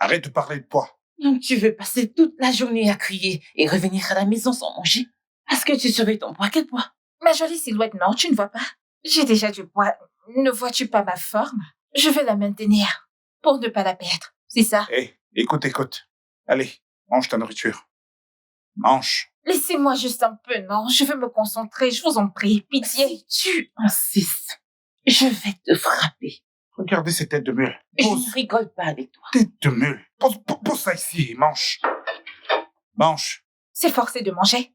Arrête de parler de poids. Donc tu veux passer toute la journée à crier et revenir à la maison sans manger? Est-ce que tu surveilles ton poids? Quel poids? Ma jolie silhouette, non, tu ne vois pas. J'ai déjà du poids. Ne vois-tu pas ma forme? Je veux la maintenir pour ne pas la perdre. C'est ça. Hé, écoute. Allez, mange ta nourriture. Mange. Laissez-moi juste un peu, non? Je veux me concentrer, je vous en prie. Pitié. Si tu insistes, je vais te frapper. Regardez cette tête de mule. Je ne rigole pas avec toi. Tête de mule. Pose ça ici et mange. Mange. C'est forcé de manger.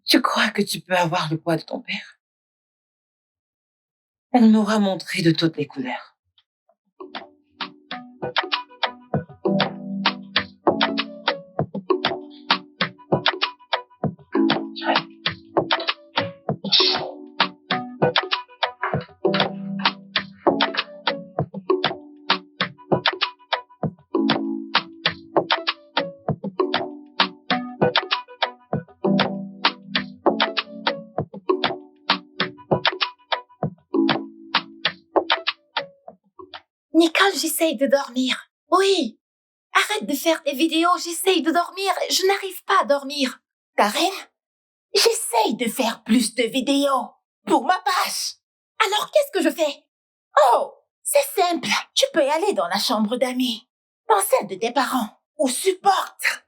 Tu crois que tu peux avoir le poids de ton père? On m'aura montré de toutes les couleurs. Nicole, j'essaye de dormir. Oui. Arrête de faire des vidéos, j'essaye de dormir. Je n'arrive pas à dormir. Karen, j'essaye de faire plus de vidéos pour ma page. Alors qu'est-ce que je fais? Oh, c'est simple. Tu peux aller dans la chambre d'amis, dans celle de tes parents, ou supporte.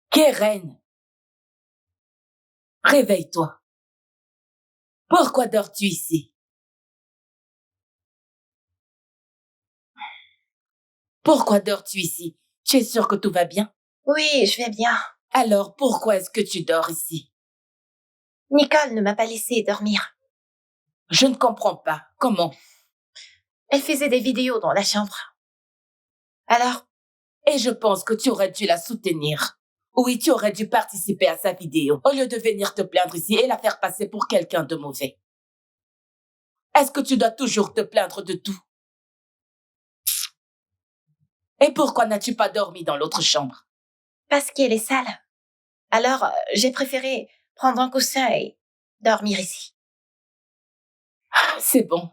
Keren, réveille-toi. Pourquoi dors-tu ici? Pourquoi dors-tu ici? Tu es sûre que tout va bien? Oui, je vais bien. Alors, pourquoi est-ce que tu dors ici? Nicole ne m'a pas laissé dormir. Je ne comprends pas. Comment? Elle faisait des vidéos dans la chambre. Alors? Et je pense que tu aurais dû la soutenir. Oui, tu aurais dû participer à sa vidéo, au lieu de venir te plaindre ici et la faire passer pour quelqu'un de mauvais. Est-ce que tu dois toujours te plaindre de tout? Et pourquoi n'as-tu pas dormi dans l'autre chambre? Parce qu'elle est sale. Alors, j'ai préféré prendre un coussin et dormir ici. C'est bon.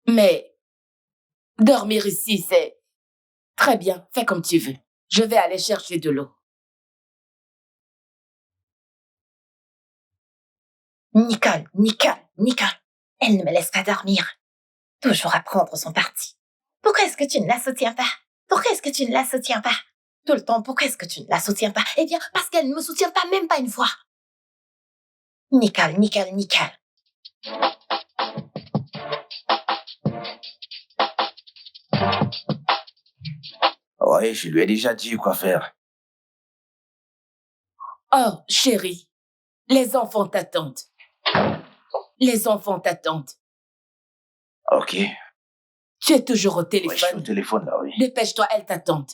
Mais dormir ici, c'est très bien. Fais comme tu veux. Je vais aller chercher de l'eau. Nicole. Elle ne me laisse pas dormir. Toujours à prendre son parti. Pourquoi est-ce que tu ne la soutiens pas? Tout le temps, pourquoi est-ce que tu ne la soutiens pas? Eh bien, parce qu'elle ne me soutient pas, même pas une fois. Nicole. Oui, je lui ai déjà dit quoi faire. Oh, chérie, les enfants t'attendent. Ok. Tu es toujours au Ouais, je suis téléphone. au téléphone là, oui. Dépêche-toi, elles t'attendent.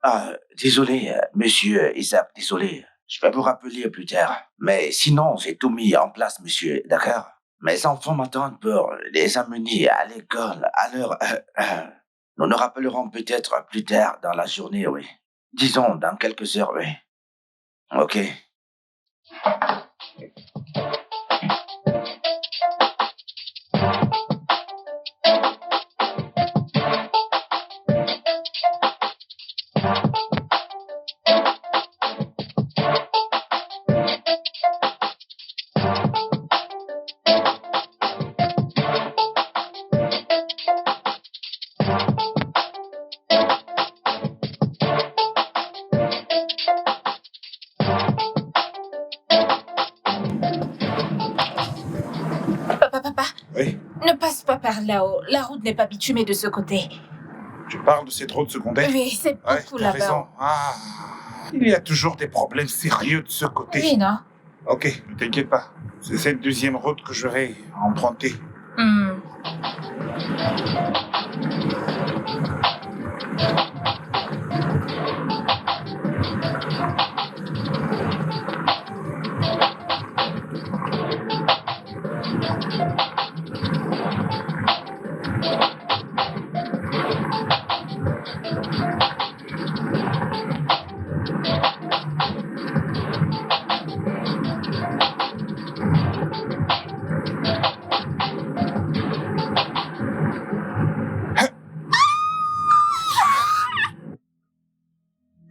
Ah, désolé, monsieur Isaac, désolé. Je vais vous rappeler plus tard. Mais sinon, j'ai tout mis en place, monsieur, d'accord? Mes enfants m'attendent pour les amener à l'école. Alors, nous nous rappellerons peut-être plus tard dans la journée, oui. Disons, dans quelques heures, oui. Ok. Oui. Ne passe pas par là-haut. La route n'est pas bitumée de ce côté. Tu parles de cette route secondaire? Oui, c'est Ouais, beaucoup t'as là-bas. raison. Ah, il y a toujours des problèmes sérieux de ce côté. Oui, non? Ok, ne t'inquiète pas. C'est cette deuxième route que je vais emprunter. Hmm.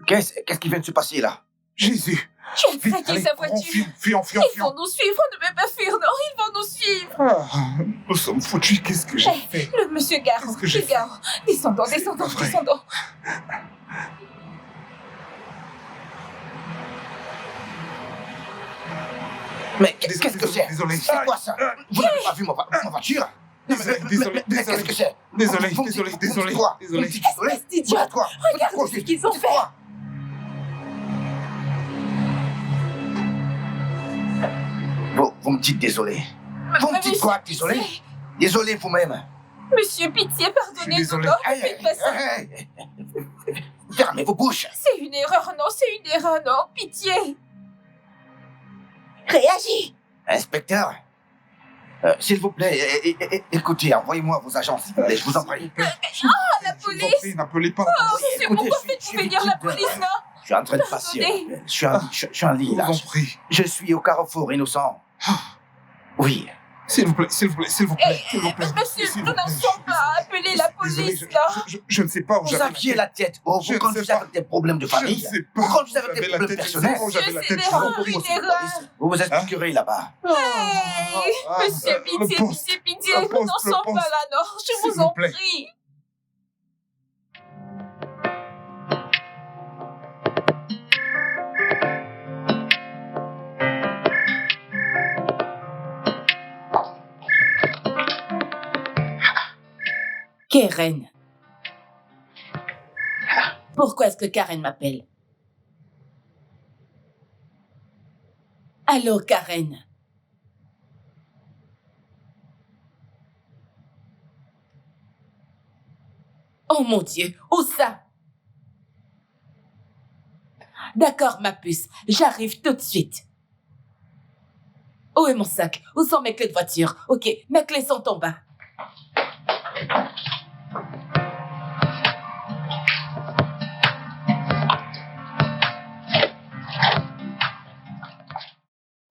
Qu'est-ce qui vient de se passer là? Jésus! Tu as Vite, craqué allez, sa courons, voiture. fuyons. Ils vont nous suivre. On ne peut pas fuir, non? Ils vont nous suivre. Ah, nous sommes foutus, qu'est-ce que j'ai fait? Le monsieur Garou. Qu'est-ce que j'ai fait? Garou. Descendons. pas vrai. Mais qu'est-ce que c'est? Désolé. C'est quoi ça? Vous n'avez pas vu ma voiture? Désolé. Mais qu'est-ce que c'est? Désolé. Vous me dites quoi? Désolé. Vous me dites désolé? Espèce d'idiot. Vous dites quoi? Regarde Vous dites ce quoi? qu'ils ont Vous dites fait. quoi? Vous me dites désolé. Vous me dites quoi? Désolé? Désolé vous-même. Monsieur, pitié, pardonnez-nous. désolé. Non, ne faites pas ça. Fermez vos bouches. C'est une erreur, non, c'est une erreur, non. Pitié. Réagis. Inspecteur, s'il vous plaît, écoutez, envoyez-moi vos agents, s'il vous plaît, je vous en prie. La police. N'appelez pas. Monsieur, Écoutez, pourquoi je faites-vous suis venir la victime de- police, non? Je suis en train de passer. Pardonnez. Je suis en lit, Je là. vous en prie. Je suis au carrefour innocent. Oui. S'il vous plaît. Monsieur, nous n'en sommes pas. Appelez la police, non? Je ne sais pas où Vous j'avais aviez la tête haute, Je vous ne sais conduisez pas. avec des problèmes de famille. Je ne sais pas. Vous conduisez avec J'avais des la problèmes tête, je sais personnels. pas où j'avais la Monsieur, tête. c'est Je vous en l'erreur, prie. une erreur. Vous vous expliquerez là-bas. Hey, monsieur, le pitié, poste. pitié, pitié. Le Nous poste, n'en le sommes poste. pas là, non? Je S'il vous vous en plaît. prie. Karen. Pourquoi est-ce que Karen m'appelle? Allô, Karen. Oh mon Dieu, où ça? D'accord, ma puce, j'arrive tout de suite. Où est mon sac? Où sont mes clés de voiture? Ok, mes clés sont en bas.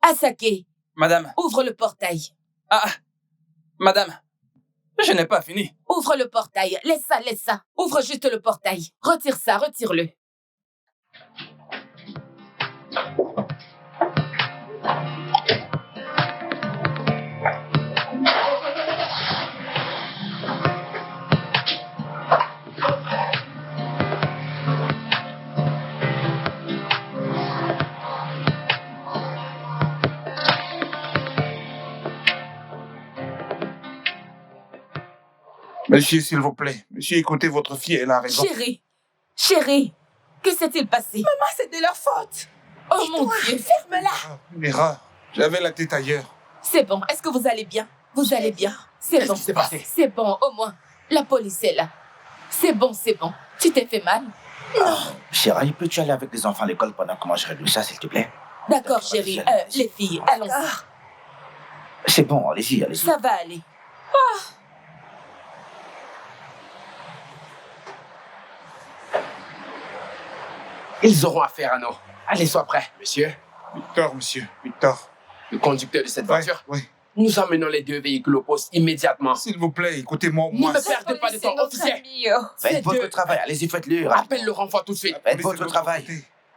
Asake, Madame, ouvre le portail. madame, je n'ai pas fini. Ouvre le portail. Laisse ça. Ouvre juste le portail. Retire ça, retire-le. Monsieur, s'il vous plaît. Monsieur, écoutez votre fille, elle a raison. Chérie, que s'est-il passé? Maman, c'est de leur faute. Oh mon Dieu. Ferme-la. Ah, une erreur. J'avais la tête ailleurs. C'est bon, est-ce que vous allez bien? Vous allez bien? C'est Qu'est-ce bon. qui s'est passé? C'est bon, au moins. La police est là. C'est bon. Tu t'es fait mal? Chérie, peux-tu aller avec les enfants à l'école pendant que moi je règle ça, s'il te plaît? D'accord, chérie. Les filles, allons-y. C'est bon, allez-y. Ça va aller. Ils auront affaire à nous. Allez, sois prêt, monsieur. Victor, monsieur. Victor. Le conducteur de cette Ouais, voiture. ouais. Nous emmenons les deux véhicules au poste immédiatement. S'il vous plaît, écoutez-moi au Ne moins. me perdez pas de temps, officier. Faites C'est votre deux. travail, allez-y, faites-le. Appelle le renfort tout de suite. Faites votre travail.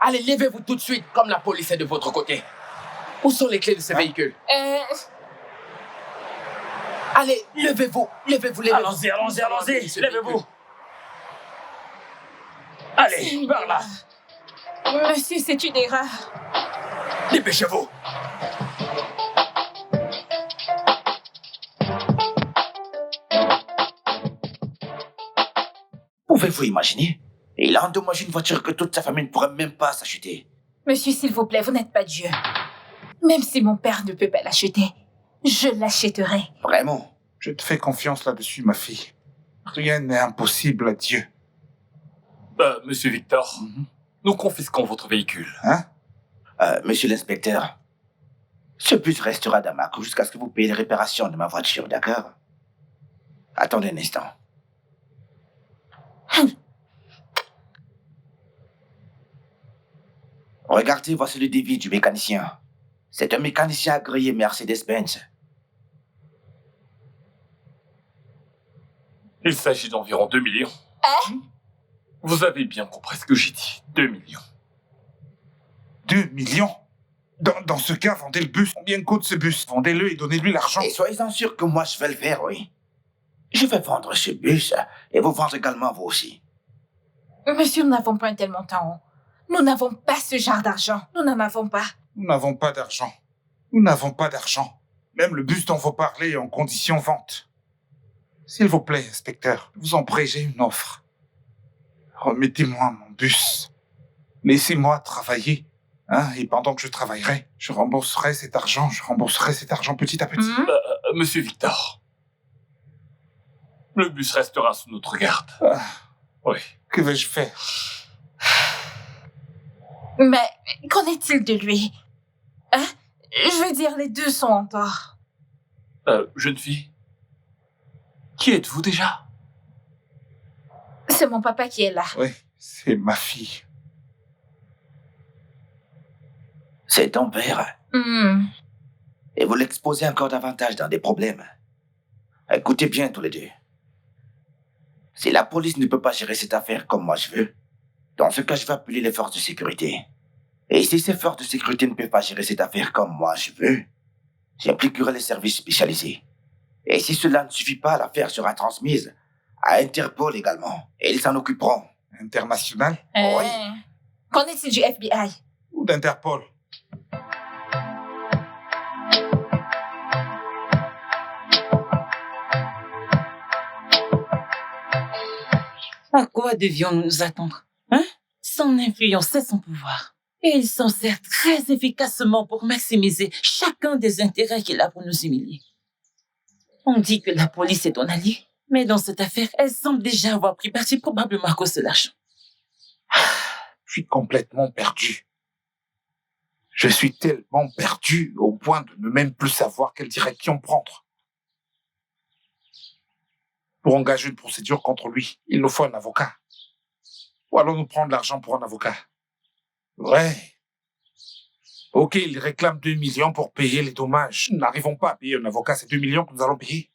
Allez, levez-vous tout de suite, comme la police est de votre côté. Où sont les clés de ces véhicules? Allez, levez-vous. Allons-y, levez-vous. Allez, par là. Monsieur, c'est une erreur. Dépêchez-vous. Pouvez-vous imaginer? Il a endommagé une voiture que toute sa famille ne pourrait même pas s'acheter. Monsieur, s'il vous plaît, vous n'êtes pas Dieu. Même si mon père ne peut pas l'acheter, je l'achèterai. Vraiment? Je te fais confiance là-dessus, ma fille. Rien n'est impossible à Dieu. Monsieur Victor, nous confisquons votre véhicule. Hein? Monsieur l'inspecteur, ce bus restera dans ma cour jusqu'à ce que vous payiez les réparations de ma voiture, d'accord? Attendez un instant. Regardez, voici le devis du mécanicien. C'est un mécanicien agréé Mercedes-Benz. Il s'agit d'environ 2 millions. Vous avez bien compris ce que j'ai dit. 2 millions. 2 millions? Dans ce cas, vendez le bus. Combien coûte ce bus? Vendez-le et donnez-lui l'argent. Et soyez-en sûr que moi, je vais le faire, oui. Je vais vendre ce bus et vous vendre également vous aussi. Monsieur, nous n'avons pas un tel montant. Nous n'avons pas ce genre d'argent. Nous n'en avons pas. Nous n'avons pas d'argent. Nous n'avons pas d'argent. Même le bus dont vous parlez est en condition vente. S'il vous plaît, inspecteur, je vous en prie, j'ai une offre. Remettez-moi mon bus. Laissez-moi travailler. Et pendant que je travaillerai, je rembourserai cet argent petit à petit. Monsieur Victor, le bus restera sous notre garde. Oui. Que vais-je faire? Mais qu'en est-il de lui? Je veux dire, les deux sont en tort. Jeune fille, qui êtes-vous déjà? C'est mon papa qui est là. Oui, c'est ma fille. C'est ton père. Et vous l'exposez encore davantage dans des problèmes. Écoutez bien tous les deux. Si la police ne peut pas gérer cette affaire comme moi je veux, dans ce cas, je vais appeler les forces de sécurité. Et si ces forces de sécurité ne peuvent pas gérer cette affaire comme moi je veux, j'impliquerai les services spécialisés. Et si cela ne suffit pas, l'affaire sera transmise à Interpol également. Et ils s'en occuperont. International? Oui. Qu'en est-il du FBI? Ou d'Interpol? À quoi devions-nous nous attendre? Son influence et son pouvoir. Et il s'en sert très efficacement pour maximiser chacun des intérêts qu'il a pour nous humilier. On dit que la police est ton allié, mais dans cette affaire, elle semble déjà avoir pris parti, probablement à cause de l'argent. Je suis complètement perdu. Je suis tellement perdu au point de ne même plus savoir quelle direction prendre. Pour engager une procédure contre lui, il nous faut un avocat. Ou allons-nous prendre l'argent pour un avocat? Ouais. Ok, il réclame 2 millions pour payer les dommages. Nous n'arrivons pas à payer un avocat, c'est 2 millions que nous allons payer.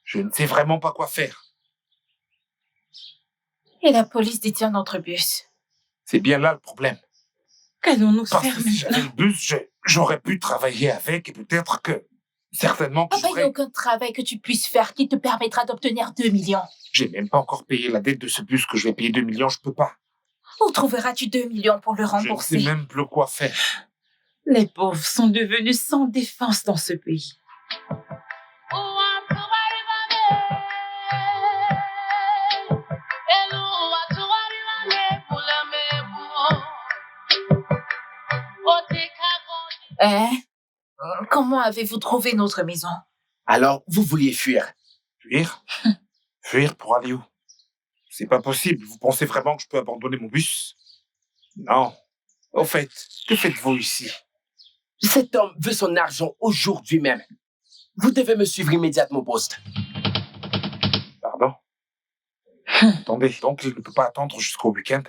Je ne sais vraiment pas quoi faire. Et la police détient notre bus. C'est bien là le problème. Qu'allons-nous Parce faire que si j'avais le bus, j'aurais pu travailler avec et peut-être que... Certainement que Papa, il n'y a aucun travail que tu puisses faire qui te permettra d'obtenir 2 millions. J'ai même pas encore payé la dette de ce bus que je vais payer 2 millions, je peux pas. Où trouveras-tu 2 millions pour le rembourser? Je ne sais même plus quoi faire. Les pauvres sont devenus sans défense dans ce pays. Comment avez-vous trouvé notre maison? Alors, vous vouliez fuir? Fuir? Fuir pour aller où? C'est pas possible. Vous pensez vraiment que je peux abandonner mon bus? Non. Au fait, que faites-vous ici? Cet homme veut son argent aujourd'hui même. Vous devez me suivre immédiatement au poste. Pardon? Attendez, donc il ne peut pas attendre jusqu'au week-end?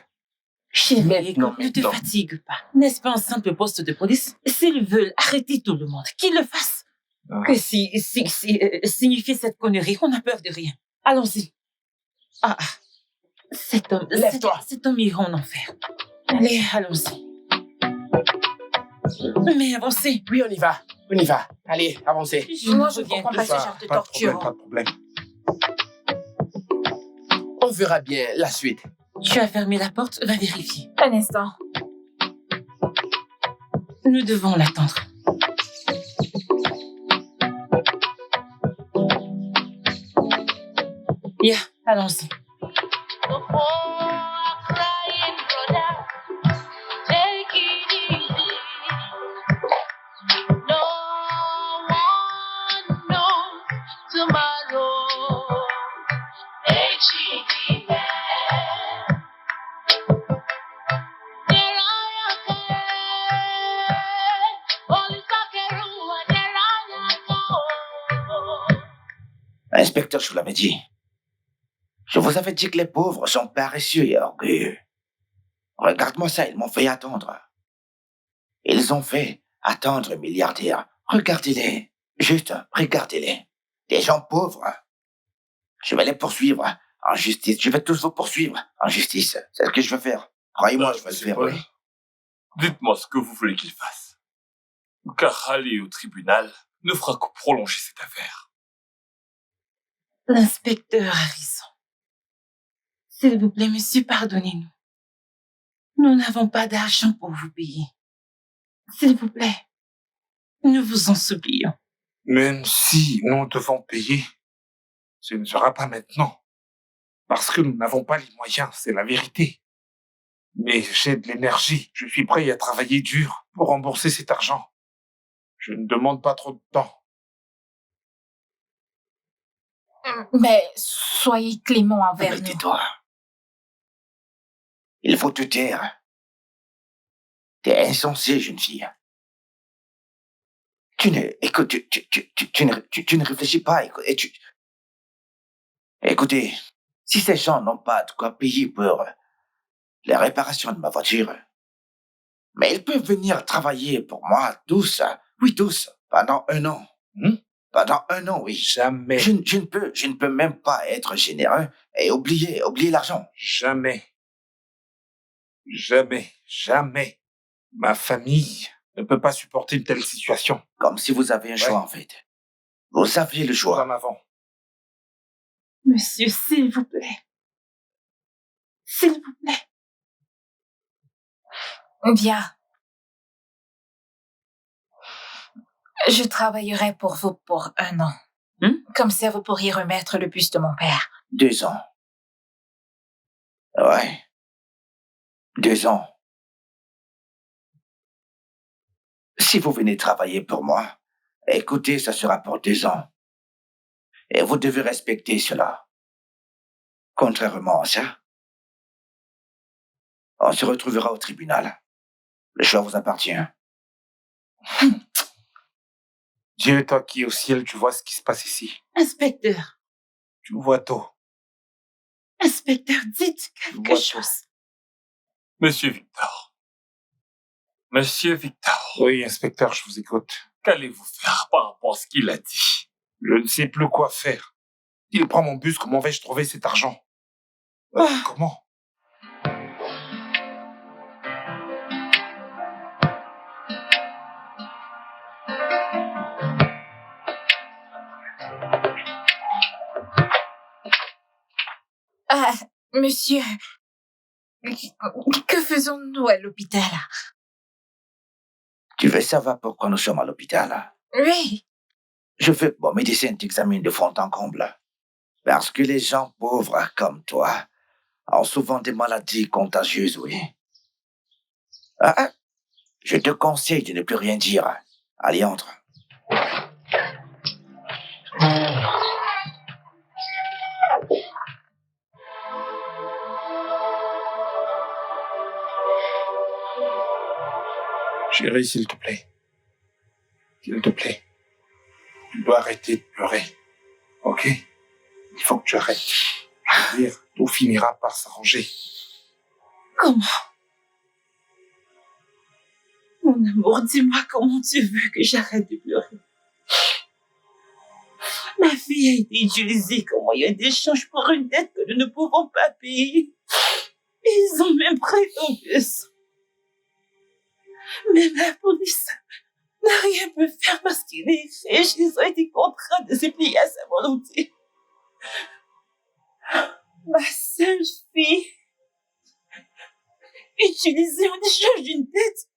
Chérie, Maintenant, ne te fatigue pas. N'est-ce pas un simple poste de police? S'ils veulent arrêter tout le monde, qu'ils le fassent. Que signifie cette connerie? On n'a peur de rien. Allons-y. Cet homme... Lève-toi. Cet homme ira en enfer. Allez, allons-y. Mais avancez. Oui, on y va. On y va. Allez, avancez. Moi, je ne reviens comprends pas ce genre de torture. Pas de problème. On verra bien la suite. Tu as fermé la porte, va vérifier. Un instant. Nous devons l'attendre. Allons-y. Oh, crying brother, take it easy. No one knows tomorrow. H-E-D-M. Inspecteur, je vous l'avais dit. Je vous avais dit que les pauvres sont paresseux et orgueilleux. Regarde-moi ça, ils m'ont fait attendre. Ils ont fait attendre un milliardaire. Regardez-les. Juste, regardez-les. Des gens pauvres. Je vais les poursuivre en justice. Je vais tous vous poursuivre en justice. C'est ce que je veux faire. Croyez-moi, je vais le faire, Paul, oui. dites-moi ce que vous voulez qu'il fasse. Car aller au tribunal ne fera que prolonger cette affaire. L'inspecteur a raison. S'il vous plaît, monsieur, pardonnez-nous. Nous n'avons pas d'argent pour vous payer. S'il vous plaît, nous vous en supplions. Même si nous devons payer, ce ne sera pas maintenant. Parce que nous n'avons pas les moyens, c'est la vérité. Mais j'ai de l'énergie, je suis prêt à travailler dur pour rembourser cet argent. Je ne demande pas trop de temps. Mais soyez clément envers nous. Tais-toi. Il faut te taire. T'es insensée, jeune fille. Écoute, tu ne réfléchis pas, écoutez, si ces gens n'ont pas de quoi payer pour les réparations de ma voiture, mais ils peuvent venir travailler pour moi tous, pendant 1 an. Pendant 1 an, oui. Jamais. Je ne peux même pas être généreux et oublier l'argent. Jamais. Jamais. Jamais. Ma famille ne peut pas supporter une telle situation. Comme si vous aviez un choix, en fait. Vous aviez le choix. En avant. Monsieur, s'il vous plaît. S'il vous plaît. Bien. Je travaillerai pour vous pour 1 an. Comme ça, vous pourriez remettre le buste de mon père. 2 ans. Ouais. 2 ans. Si vous venez travailler pour moi, écoutez, ça sera pour 2 ans. Et vous devez respecter cela. Contrairement à ça, on se retrouvera au tribunal. Le choix vous appartient. Dieu, toi qui es au ciel, tu vois ce qui se passe ici. Inspecteur. Tu vois tout. Inspecteur, dites quelque chose. Monsieur Victor. Monsieur Victor. Oui, inspecteur, je vous écoute. Qu'allez-vous faire par rapport à ce qu'il a dit? Je ne sais plus quoi faire. Il prend mon bus, comment vais-je trouver cet argent? Comment? Ah, monsieur, que faisons-nous à l'hôpital? Tu veux savoir pourquoi nous sommes à l'hôpital? Oui. Je veux que mon médecin t'examine de fond en comble. Parce que les gens pauvres comme toi ont souvent des maladies contagieuses, oui. Je te conseille de ne plus rien dire. Allez, entre. Chérie, s'il te plaît. S'il te plaît. Tu dois arrêter de pleurer. Ok? Il faut que tu arrêtes. Je veux dire, tout finira par s'arranger. Comment? Mon amour, dis-moi comment tu veux que j'arrête de pleurer. Ma fille a été utilisée comme moyen d'échange pour une dette que nous ne pouvons pas payer. Ils ont même pris ton bus. Même la police n'a rien pu faire parce qu'il est riche. Ils ont été contraints de se plier à sa volonté. Ma seule fille, utilisée en échange d'une dette.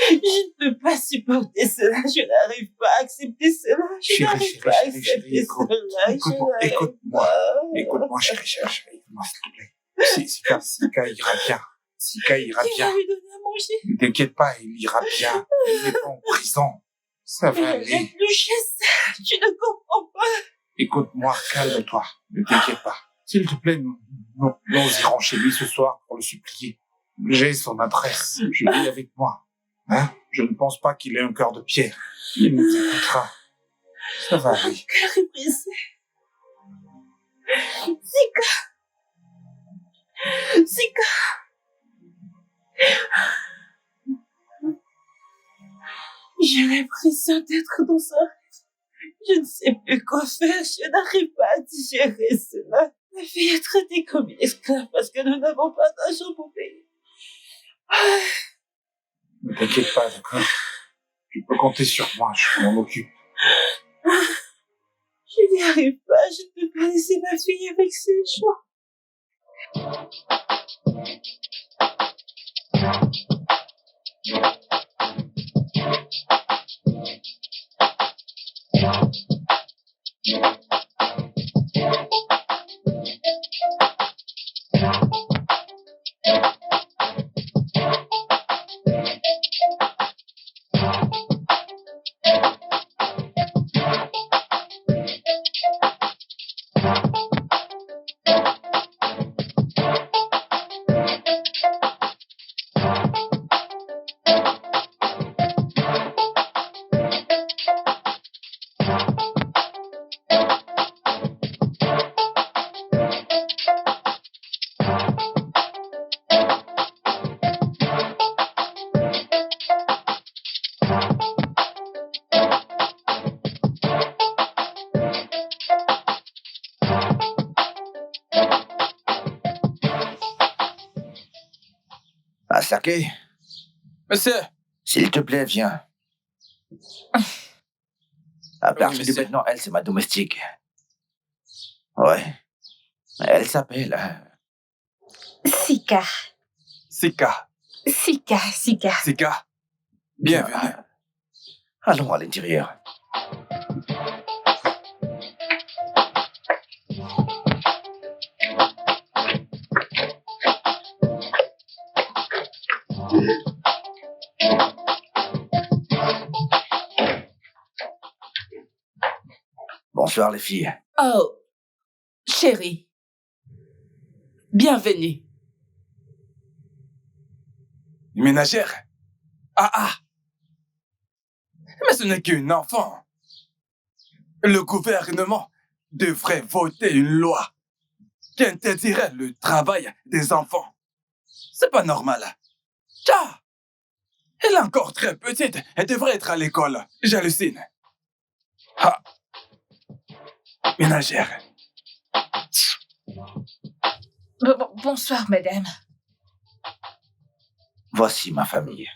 Je ne peux pas supporter cela. Je n'arrive pas à accepter cela. Je Chérie, n'arrive chérie, pas à chérie, chérie, accepter écoute. cela. Écoute-moi, Je n'arrive écoute-moi. pas. Écoute-moi, chérie, écoute-moi, s'il te plaît. Sika ira bien. Sika ira Qui bien. va lui donner à manger? Ne t'inquiète pas, il ira bien. Il n'est pas en prison. Ça va Je aller. n'ai plus chez ça. Tu ne comprends pas. Écoute-moi, calme-toi. Ne t'inquiète pas. S'il te plaît, nous irons chez lui ce soir pour le supplier. J'ai son adresse. Je l'ai avec moi. Hein? Je ne pense pas qu'il ait un cœur de pierre. Il nous écoutera. Ça va aller. Cœur est brisé. Sika. Sika. J'ai l'impression d'être dans un rêve. Je ne sais plus quoi faire. Je n'arrive pas à digérer cela. Ma fille est traitée comme une esclave parce que nous n'avons pas d'argent pour payer. Ne t'inquiète pas, d'accord? Tu peux compter sur moi, je m'en occupe. Je n'y arrive pas. Je ne peux pas laisser ma fille avec ces gens. Asake, Monsieur, s'il te plaît, viens. À partir de monsieur. maintenant, elle, c'est ma domestique. Ouais. Elle s'appelle... Sika. Sika. Sika, Sika. Sika. Bienvenue. Allons à l'intérieur. Bonsoir, les filles. Oh, chérie. Bienvenue. Une ménagère. Ah. Mais ce n'est qu'une enfant. Le gouvernement devrait voter une loi qui interdirait le travail des enfants. C'est pas normal. Tiens, elle est encore très petite. Elle devrait être à l'école. J'hallucine. Ah. Ménagère. Bonsoir, madame. Voici ma famille.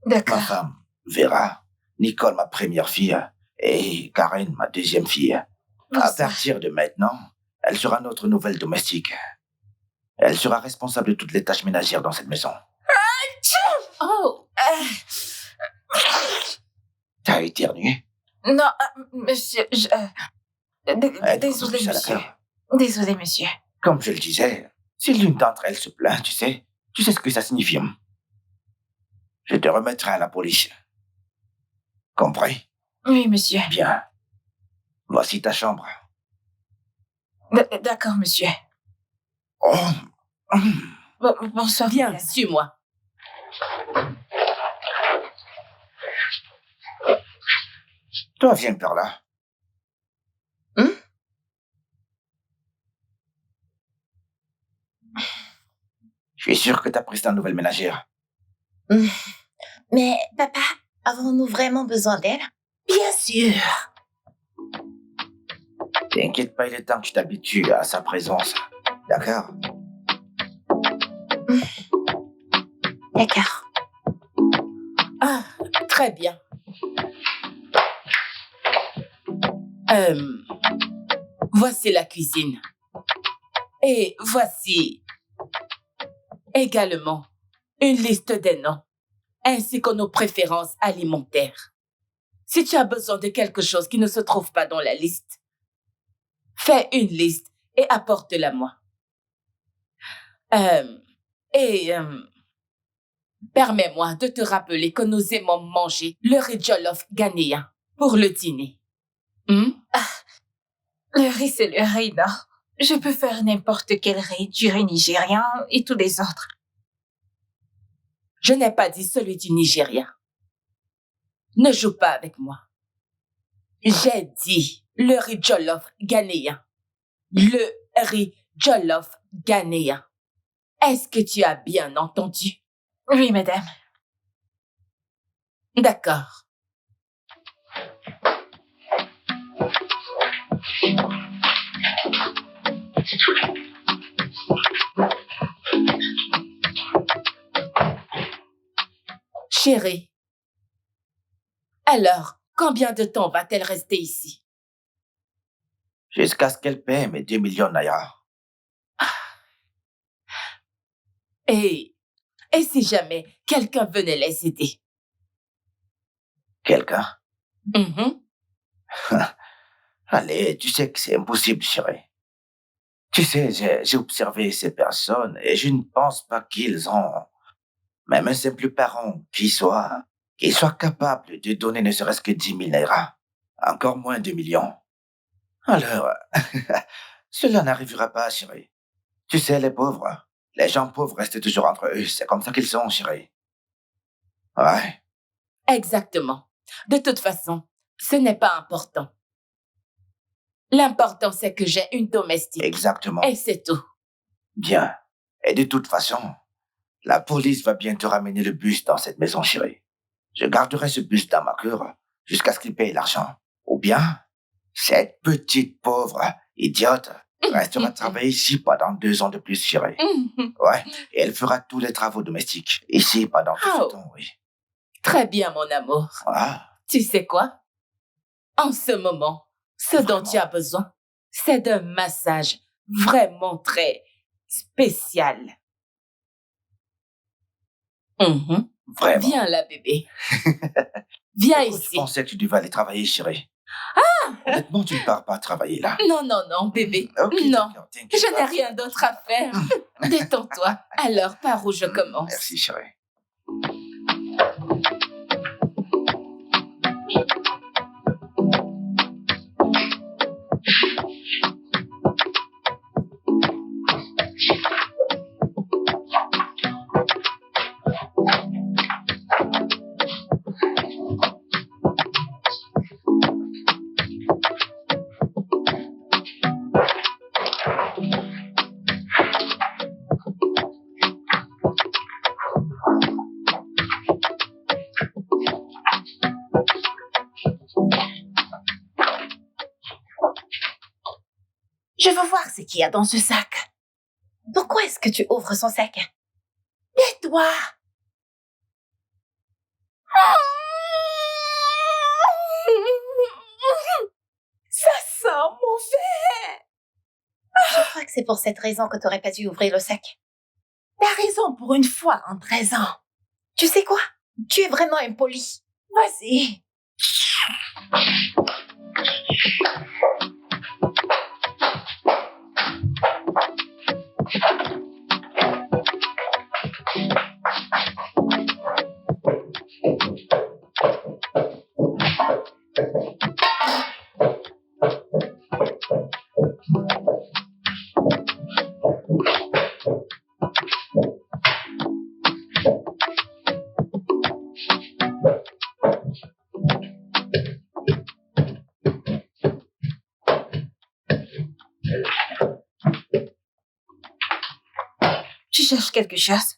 D'accord. Ma femme, Vera, Nicole, ma première fille, et Karen, ma deuxième fille. À Bonsoir. partir de maintenant, elle sera notre nouvelle domestique. Elle sera responsable de toutes les tâches ménagères dans cette maison. Oh, T'as éternué? Non, monsieur, Êtes-vous désolé, tous à monsieur. l'accord? Désolé, monsieur. Comme je le disais, si l'une d'entre elles se plaint, tu sais ce que ça signifie. Je te remettrai à la police. Compris? Oui, monsieur. Bien. Voici ta chambre. D'accord, monsieur. Oh. Bonsoir, viens, madame. suis-moi. Toi, viens par là. Je suis sûr que t'as pris ta nouvelle ménagère. Mais, papa, avons-nous vraiment besoin d'elle? Bien sûr. T'inquiète pas, il est temps que tu t'habitues à sa présence. D'accord? D'accord. Ah, très bien. Voici la cuisine. Et voici également une liste des noms ainsi que nos préférences alimentaires. Si tu as besoin de quelque chose qui ne se trouve pas dans la liste, fais une liste et apporte-la moi. Permets-moi de te rappeler que nous aimons manger le riz jollof ghanéen pour le dîner. Le riz, c'est le riz, non? Je peux faire n'importe quel riz, du riz nigérien et tous les autres. Je n'ai pas dit celui du Nigeria. Ne joue pas avec moi. J'ai dit le riz jollof ghanéen. Le riz jollof ghanéen. Est-ce que tu as bien entendu? Oui, madame. D'accord. Chérie, alors, combien de temps va-t-elle rester ici? Jusqu'à ce qu'elle paie mes 2 millions de naira. Et si jamais quelqu'un venait les aider? Quelqu'un? Mhm. Allez, tu sais que c'est impossible, chérie. Tu sais, j'ai observé ces personnes et je ne pense pas qu'ils ont même un simple parent qui soit capable de donner ne serait-ce que 10 000 naira. Encore moins 2 millions. Alors, cela n'arrivera pas, chérie. Tu sais, les gens pauvres restent toujours entre eux. C'est comme ça qu'ils sont, chérie. Ouais, Exactement. De toute façon, ce n'est pas important. L'important, c'est que j'ai une domestique. exactement. Et c'est tout. Bien. Et de toute façon, la police va bientôt ramener le bus dans cette maison, chérie. Je garderai ce bus dans ma cure jusqu'à ce qu'il paye l'argent. Ou bien, cette petite pauvre idiote restera travailler ici pendant 2 ans de plus, chérie. Ouais, et elle fera tous les travaux domestiques ici pendant tout ce temps, oui. Très bien, mon amour. Ah, Tu sais quoi? En ce moment, ce dont tu as besoin, c'est d'un massage vraiment très spécial. vraiment. Viens là, bébé. Viens Je ici. pensais que tu devais aller travailler, chérie. Honnêtement, tu ne pars pas travailler là. Non, bébé. Ok, Non, d'accord, t'inquiète je n'ai pas. rien d'autre à faire. Détends-toi. Alors, par où je commence? Merci, chérie. Je veux voir ce qu'il y a dans ce sac. Pourquoi est-ce que tu ouvres son sac? Tais-toi! Ça sent mauvais. Je crois que c'est pour cette raison que tu n'aurais pas dû ouvrir le sac. T'as raison pour une fois en 13 ans. Tu sais quoi? Tu es vraiment impoli. Vas-y. Tu cherches quelque chose?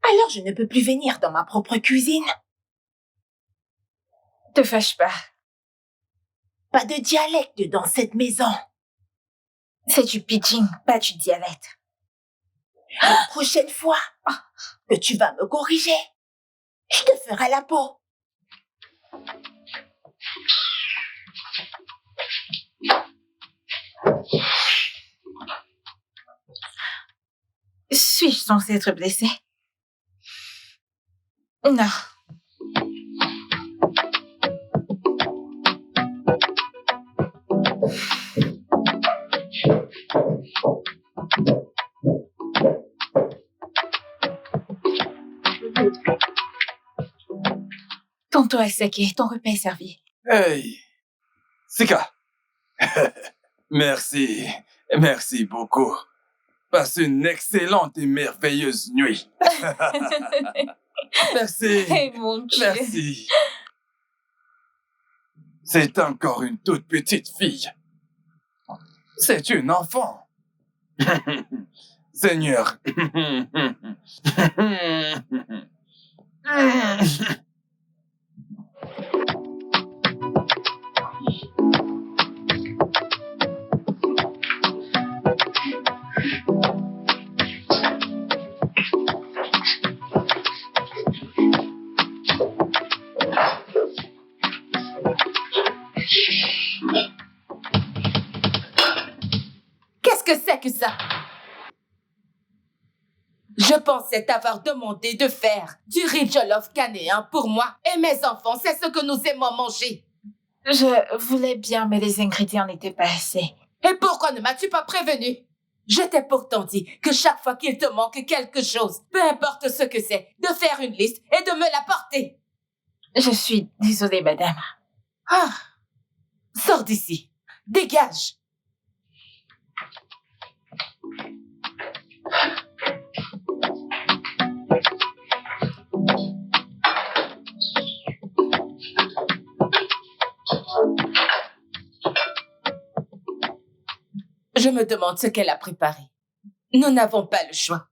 Alors je ne peux plus venir dans ma propre cuisine. Te fâche pas. Pas de dialecte dans cette maison. C'est du pidgin, pas du dialecte. La prochaine fois que tu vas me corriger, je te ferai la peau. Suis-je censée être blessée? Non. Tonton Asake, ton repas est servi. Hey, Sika. Merci. Merci beaucoup. Passe une excellente et merveilleuse nuit. Merci. Hey, mon Dieu. Merci. C'est encore une toute petite fille. C'est une enfant. Seigneur. Qu'est-ce que c'est que ça? Je pensais t'avoir demandé de faire du riz jollof canéen pour moi et mes enfants. C'est ce que nous aimons manger. Je voulais bien, mais les ingrédients n'étaient pas assez. Et pourquoi ne m'as-tu pas prévenu? Je t'ai pourtant dit que chaque fois qu'il te manque quelque chose, peu importe ce que c'est, de faire une liste et de me l'apporter. Je suis désolée, madame. Ah! Sors d'ici. Dégage. Je me demande ce qu'elle a préparé. Nous n'avons pas le choix.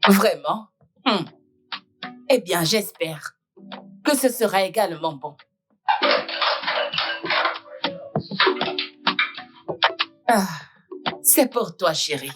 Vraiment? Eh bien, j'espère que ce sera également bon. Ah, c'est pour toi, chérie.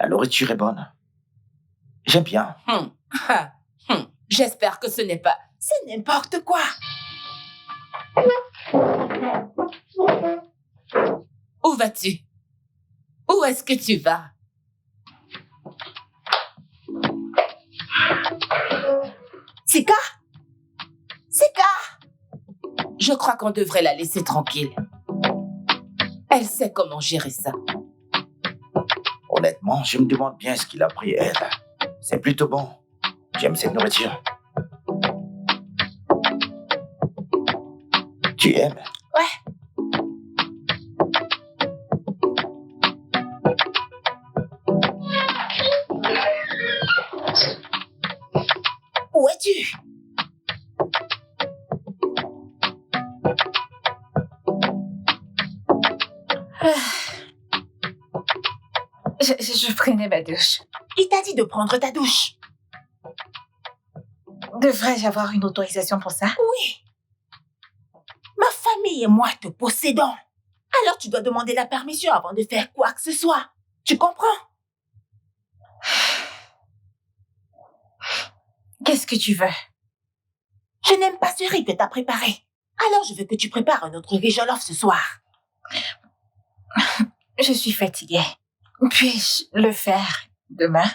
La nourriture est bonne. J'aime bien. J'espère que ce n'est pas... C'est n'importe quoi. Où vas-tu? Où est-ce que tu vas? Sika? Sika? Je crois qu'on devrait la laisser tranquille. Elle sait comment gérer ça. Honnêtement, je me demande bien ce qu'il a pris, elle. C'est plutôt bon. J'aime cette nourriture. Tu aimes? Ouais. Où es-tu? Je prenais ma douche. Il t'a dit de prendre ta douche. Devrais-je avoir une autorisation pour ça? Oui. Ma famille et moi te possédons. Alors tu dois demander la permission avant de faire quoi que ce soit. Tu comprends? Qu'est-ce que tu veux? Je n'aime pas ce riz que t'as préparé. Alors je veux que tu prépares un autre riz jollof ce soir. Je suis fatiguée. Puis-je le faire demain?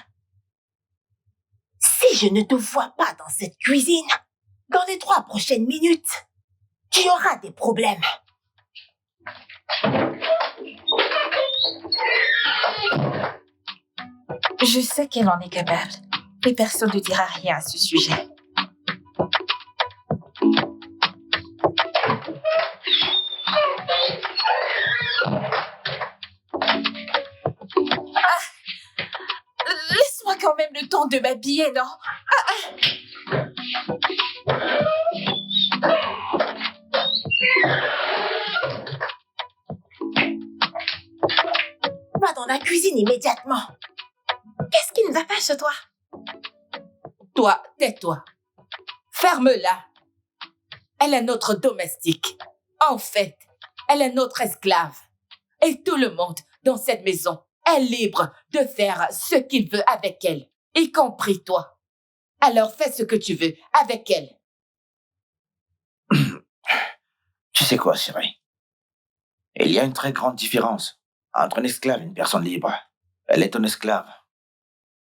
Si je ne te vois pas dans cette cuisine, dans les 3 prochaines minutes, tu auras des problèmes. Je sais qu'elle en est capable. Et personne ne dira rien à ce sujet. Laisse-moi quand même le temps de m'habiller, non? Va dans la cuisine immédiatement. Qu'est-ce qui ne va pas chez toi? Toi, tais-toi. Ferme-la. Elle est notre domestique. En fait, elle est notre esclave. Et tout le monde dans cette maison est libre de faire ce qu'il veut avec elle, y compris toi. Alors fais ce que tu veux avec elle. Tu sais quoi, chérie? Il y a une très grande différence entre un esclave et une personne libre. Elle est ton esclave.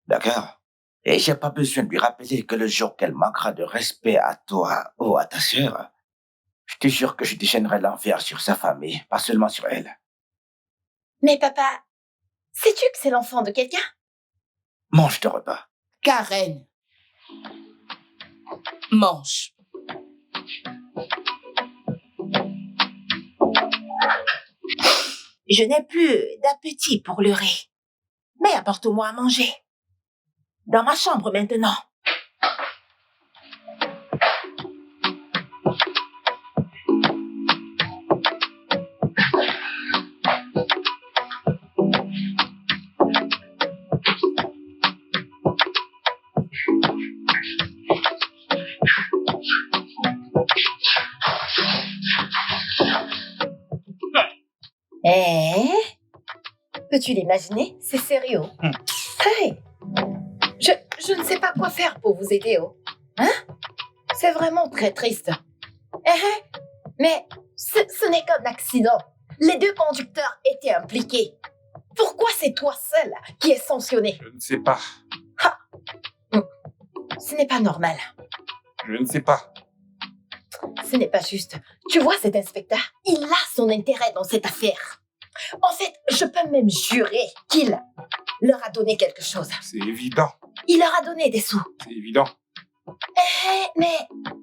D'accord? Et j'ai pas besoin de lui rappeler que le jour qu'elle manquera de respect à toi ou à ta sœur, je te jure que je déchaînerai l'enfer sur sa famille, pas seulement sur elle. Mais papa, sais-tu que c'est l'enfant de quelqu'un? Mange ton repas. Karen, mange. Je n'ai plus d'appétit pour le riz. Mais apporte-moi à manger. Dans ma chambre maintenant. Peux-tu l'imaginer? C'est sérieux. Hey, je ne sais pas quoi faire pour vous aider, oh. Hein? C'est vraiment très triste. Mais ce n'est qu'un accident. Les 2 conducteurs étaient impliqués. Pourquoi c'est toi seul qui est sanctionné? Je ne sais pas. Ce n'est pas normal. Je ne sais pas. Ce n'est pas juste. Tu vois cet inspecteur? Il a son intérêt dans cette affaire. En fait, je peux même jurer qu'il leur a donné quelque chose. C'est évident. Il leur a donné des sous. C'est évident. Mais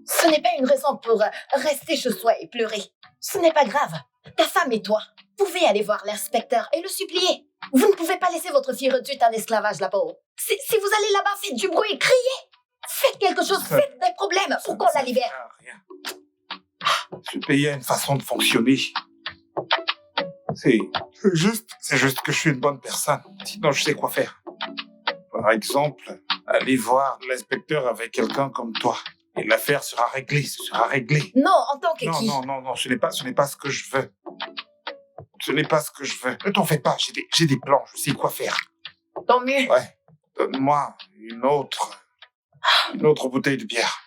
ce n'est pas une raison pour rester chez soi et pleurer. Ce n'est pas grave. Ta femme et toi pouvez aller voir l'inspecteur et le supplier. Vous ne pouvez pas laisser votre fille réduite en esclavage là-bas. Si vous allez là-bas, faites du bruit, criez. Faites quelque chose, faites des problèmes pour qu'on la libère. Rien. Ce pays a une façon de fonctionner. C'est juste que je suis une bonne personne. Sinon, je sais quoi faire. Par exemple, aller voir l'inspecteur avec quelqu'un comme toi. Et l'affaire sera réglée, ce sera réglé. Non, en tant que qui? Non, ce n'est pas ce que je veux. Ce n'est pas ce que je veux. Ne t'en fais pas, j'ai des plans, je sais quoi faire. Tant mieux. Ouais, donne-moi une autre bouteille de bière.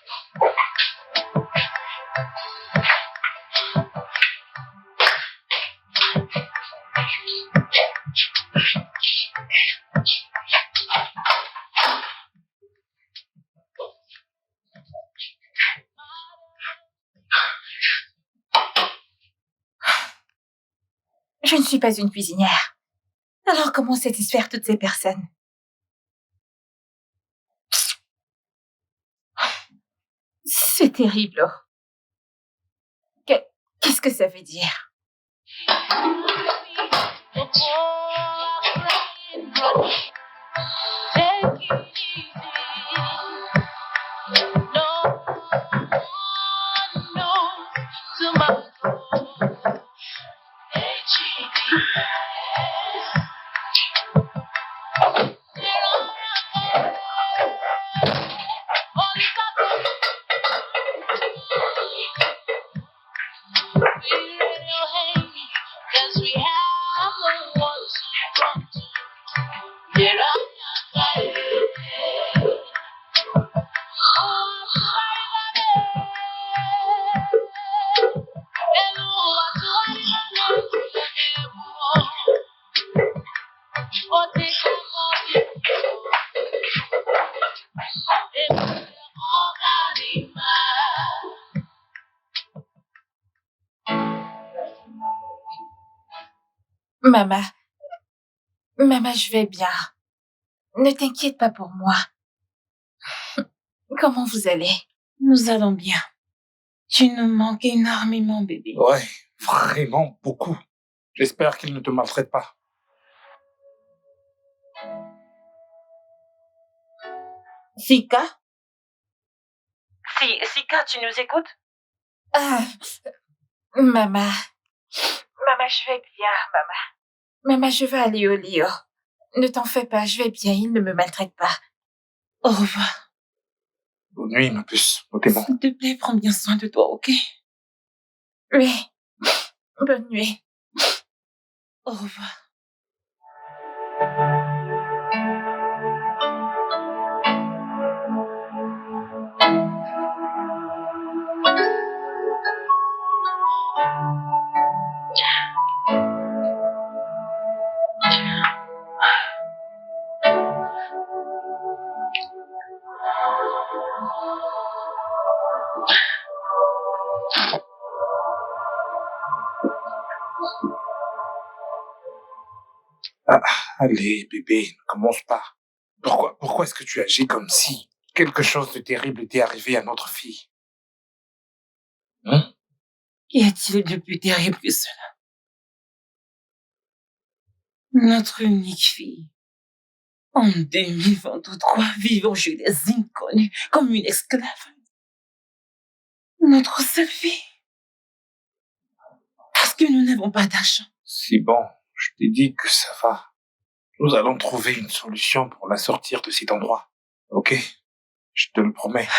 Je ne suis pas une cuisinière. Alors comment satisfaire toutes ces personnes? C'est terrible. Qu'est-ce que ça veut dire? Get Maman, maman, je vais bien. Ne t'inquiète pas pour moi. Comment vous allez? Nous allons bien. Tu nous manques énormément, bébé. Ouais, vraiment beaucoup. J'espère qu'il ne te maltraite pas. Sika? Sika, tu nous écoutes? Ah, maman. Maman, je vais bien, maman. Maman, je vais aller au lit. Oh. Ne t'en fais pas, je vais bien, il ne me maltraite pas. Au revoir. Bonne nuit, ma puce. Notez-moi. S'il te plaît, prends bien soin de toi, ok? Oui. Bonne nuit. Au revoir. Allez, bébé, ne commence pas. Pourquoi est-ce que tu agis comme si quelque chose de terrible était arrivé à notre fille? Hein? Qu'y a-t-il de plus terrible que cela? Notre unique fille, en 2023, vivant chez des inconnus comme une esclave. Notre seule fille. Parce que nous n'avons pas d'argent. C'est bon, je t'ai dit que ça va. Nous allons trouver une solution pour la sortir de cet endroit. Ok? Je te le promets.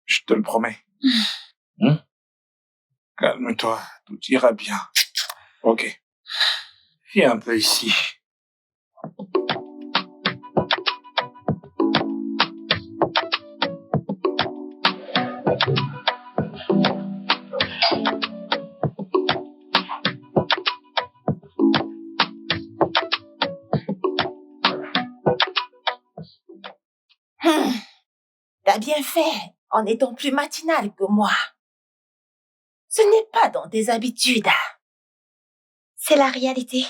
Je te le promets. Hein? Calme-toi, tout ira bien. Ok. Viens un peu ici. T'as bien fait en étant plus matinal que moi. Ce n'est pas dans tes habitudes. C'est la réalité.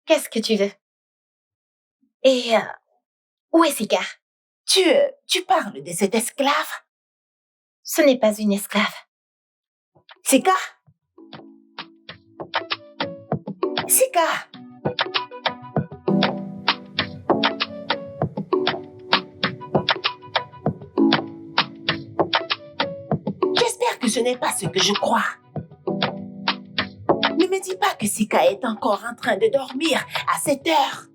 Qu'est-ce que tu veux? Et où est Sika? Tu parles de cette esclave? Ce n'est pas une esclave. Sika? Sika? J'espère que ce n'est pas ce que je crois. Ne me dis pas que Sika est encore en train de dormir à cette heure.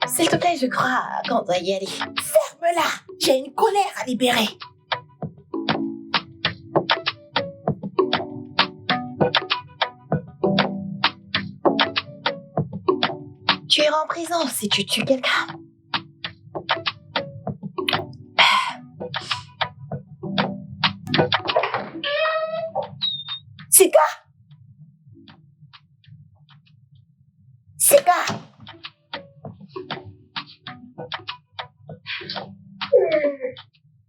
S'il te plaît, je crois qu'on doit y aller. Ferme-la! J'ai une colère à libérer. Tu iras en prison si tu tues quelqu'un. Sika! Sika!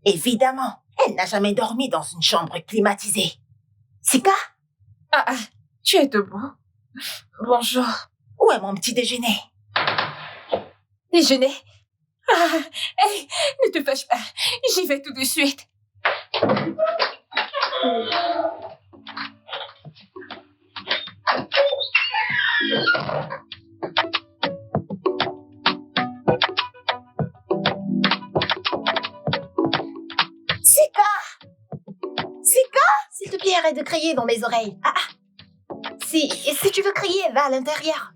Évidemment, elle n'a jamais dormi dans une chambre climatisée. Sika? Ah, tu es debout. Bonjour. Où est mon petit déjeuner? Déjeuner? Ah, hey, ne te fâche pas. J'y vais tout de suite. Sika! Sika! S'il te plaît, arrête de crier dans mes oreilles. Si tu veux crier, va à l'intérieur.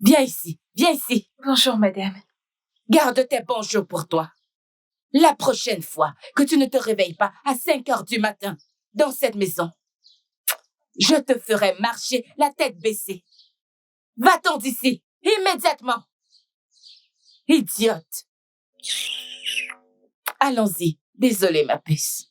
Viens ici, viens ici. Bonjour, madame. Garde tes bonjours pour toi. La prochaine fois que tu ne te réveilles pas à 5 heures du matin dans cette maison, je te ferai marcher la tête baissée. Va-t'en d'ici, immédiatement. Idiote. Allons-y. Désolée, ma puce.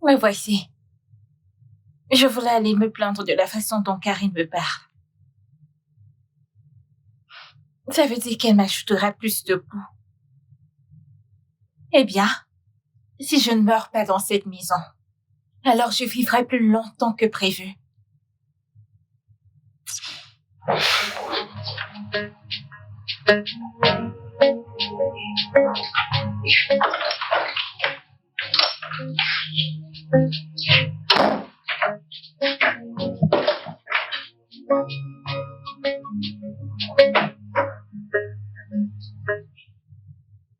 Me voici. Je voulais aller me plaindre de la façon dont Karine me parle. Ça veut dire qu'elle m'ajoutera plus de coups. Eh bien, si je ne meurs pas dans cette maison, alors je vivrai plus longtemps que prévu.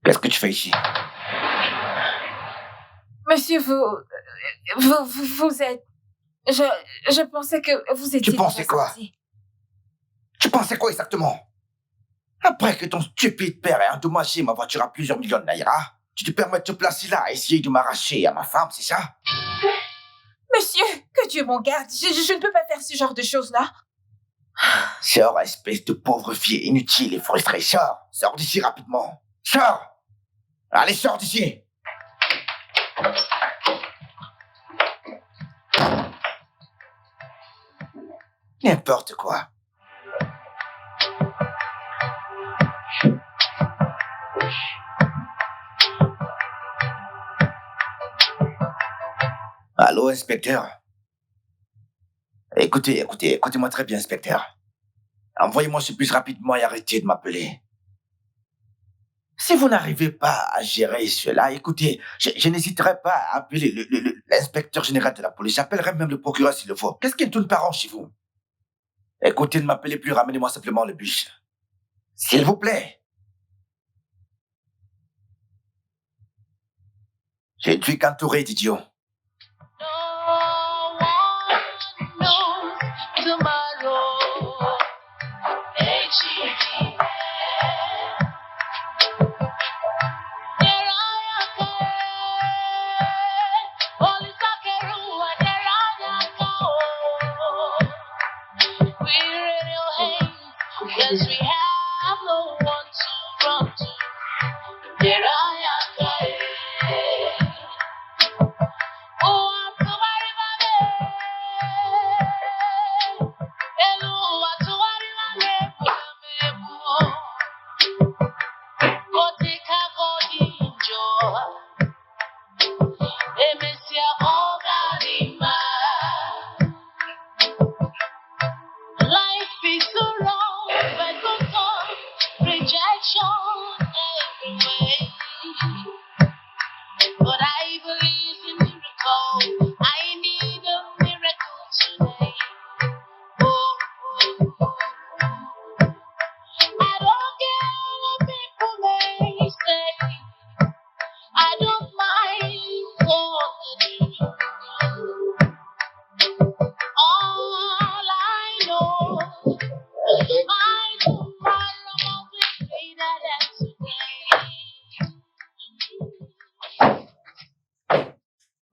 Qu'est-ce que tu fais ici? Monsieur, vous êtes... Je pensais que vous étiez... Tu pensais quoi? sorti. Tu pensais quoi exactement? Après que ton stupide père ait endommagé ma voiture à plusieurs millions de naira, tu te permets de te placer là et essayer de m'arracher à ma femme, c'est ça? Monsieur, que Dieu m'en garde. Je ne peux pas faire ce genre de choses-là. Sors, espèce de pauvre fille inutile et frustrée. Sors d'ici rapidement. Sors! Allez, sors d'ici! N'importe quoi. Allô, inspecteur? Écoutez-moi très bien, inspecteur. Envoyez-moi ce bus rapidement et arrêtez de m'appeler. Si vous n'arrivez pas à gérer cela, écoutez, je n'hésiterai pas à appeler l'inspecteur général de la police. J'appellerai même le procureur s'il le faut. Qu'est-ce qui ne tourne pas rond chez vous? Écoutez, ne m'appelez plus, ramenez-moi simplement le bus. S'il vous plaît. Je ne suis qu'entouré d'idiots. Yes, we have no one to run to. There I am. Oh, I'm so worried about it. Hello, I'm so worried about it. Go take a go enjoy. Emesia Ogarima. Life is so wrong, but so tough. Rejection everywhere. But I believe in miracle. I need a miracle today. Oh, oh, oh. I don't care what people may say. I don't mind what they do. All I know, my tomorrow will be better than today.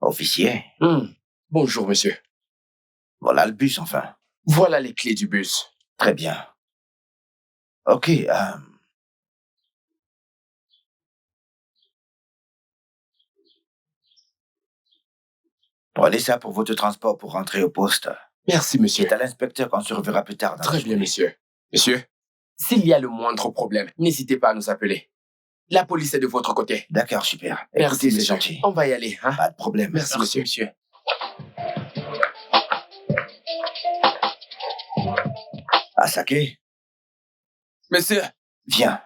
Officier, Bonjour, monsieur. voilà le bus enfin. Voilà les clés du bus. Très bien. Ok, prenez ça pour votre transport pour rentrer au poste. Merci, monsieur. C'est à l'inspecteur qu'on se reverra plus tard. dans la Très bien, journée. monsieur. Monsieur, s'il y a le moindre problème, n'hésitez pas à nous appeler. La police est de votre côté. D'accord, super. Merci, Écoutez, c'est monsieur. gentil. On va y aller, hein? Pas de problème. Merci, monsieur. Asake, Monsieur, viens.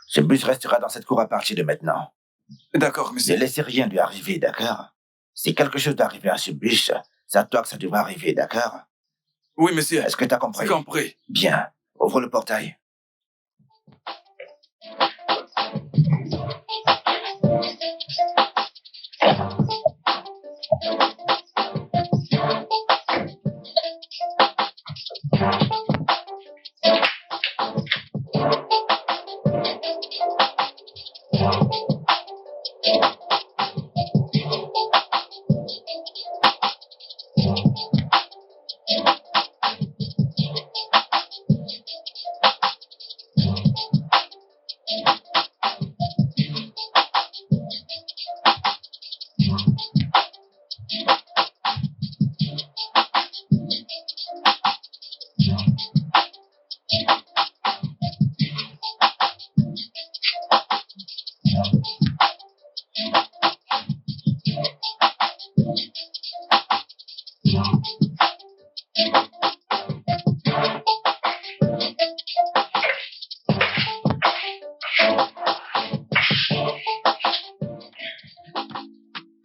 Ce bus restera dans cette cour à partir de maintenant. d'accord, Ne monsieur. laissez rien lui arriver, d'accord? Si quelque chose doit arriver à ce bus, c'est à toi que ça devrait arriver, d'accord? Oui, monsieur. Est-ce que tu as compris? Compris. Bien. Ouvre le portail.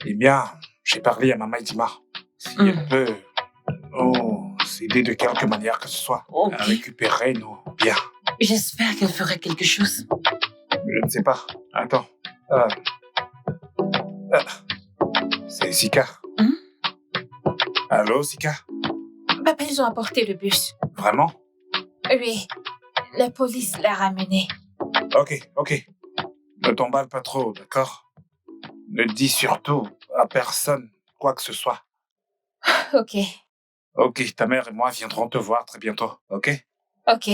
Eh bien, j'ai parlé à Maman Edima. Si elle peut s'aider de quelque manière que ce soit Ok. à récupérer nos biens. J'espère qu'elle fera quelque chose. Je ne sais pas. Attends. C'est Sika. Allô, Sika? Papa, ils ont apporté le bus. Vraiment? Oui, la police l'a ramené. Ok. Ne t'emballe pas trop, d'accord? Ne dis surtout à personne quoi que ce soit. Ok. Ok, ta mère et moi viendrons te voir très bientôt, ok? Ok.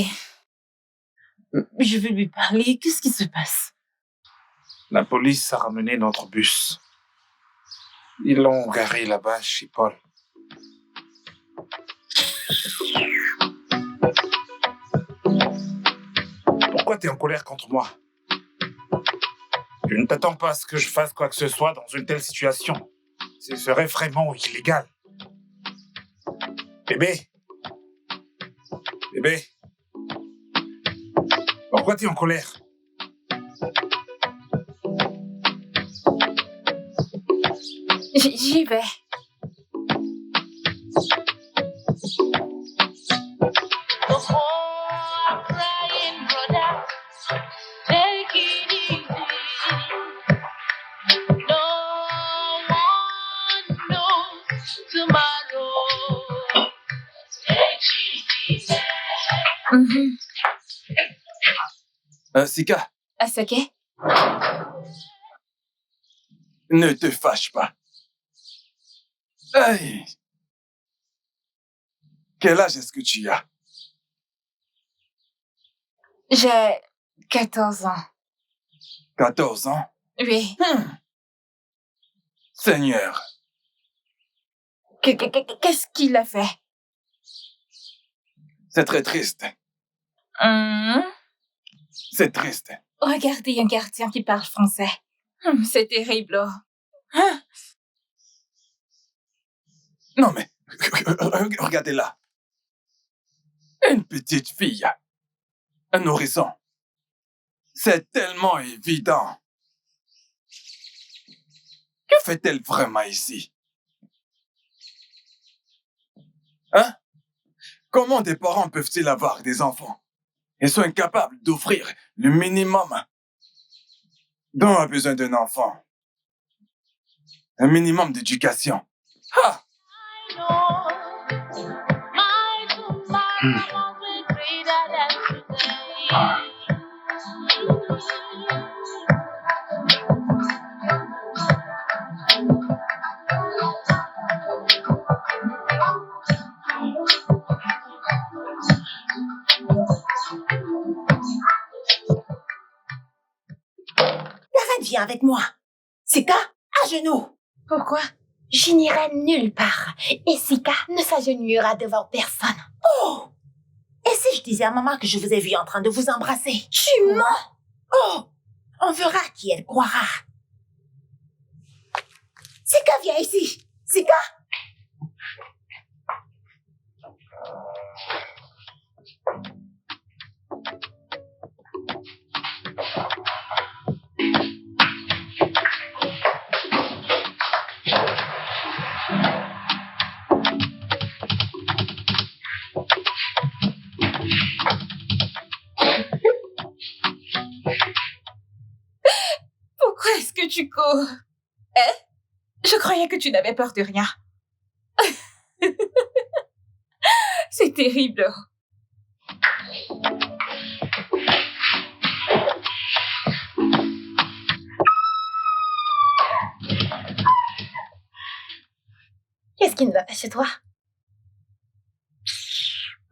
Je vais lui parler. Qu'est-ce qui se passe? La police a ramené notre bus. Ils l'ont garé là-bas chez Paul. Pourquoi t'es en colère contre moi? Je ne t'attends pas à ce que je fasse quoi que ce soit dans une telle situation. Ce serait vraiment illégal. Bébé? Pourquoi t'es en colère? J'y vais. No more crying, brother. Take it easy. No one knows tomorrow. Take it easy. Sika, Asake? ne te fâche pas. Hey! Quel âge est-ce que tu as? J'ai 14 ans. 14 ans? Oui. Seigneur, Qu'est-ce qu'il a fait? c'est très triste. C'est triste. Regardez un gardien qui parle français. C'est terrible. Oh. Non mais, regardez-la. Une petite fille. Un nourrisson. C'est tellement évident. Que fait-elle vraiment ici? Hein? Comment des parents peuvent-ils avoir des enfants et sont incapables d'offrir le minimum dont a besoin d'un enfant? Un minimum d'éducation. Ah! I know my tomorrow won't be greater than today. Karen, viens avec moi. Sika, à genoux. Pourquoi? Je n'irai nulle part. Et Sika ne s'agenouillera devant personne. Oh! Et si je disais à maman que je vous ai vu en train de vous embrasser? Tu mens! Oh! On verra qui elle croira. Sika, viens ici. Sika? Shuko. Je croyais que tu n'avais peur de rien. C'est terrible. Qu'est-ce qui ne va pas chez toi?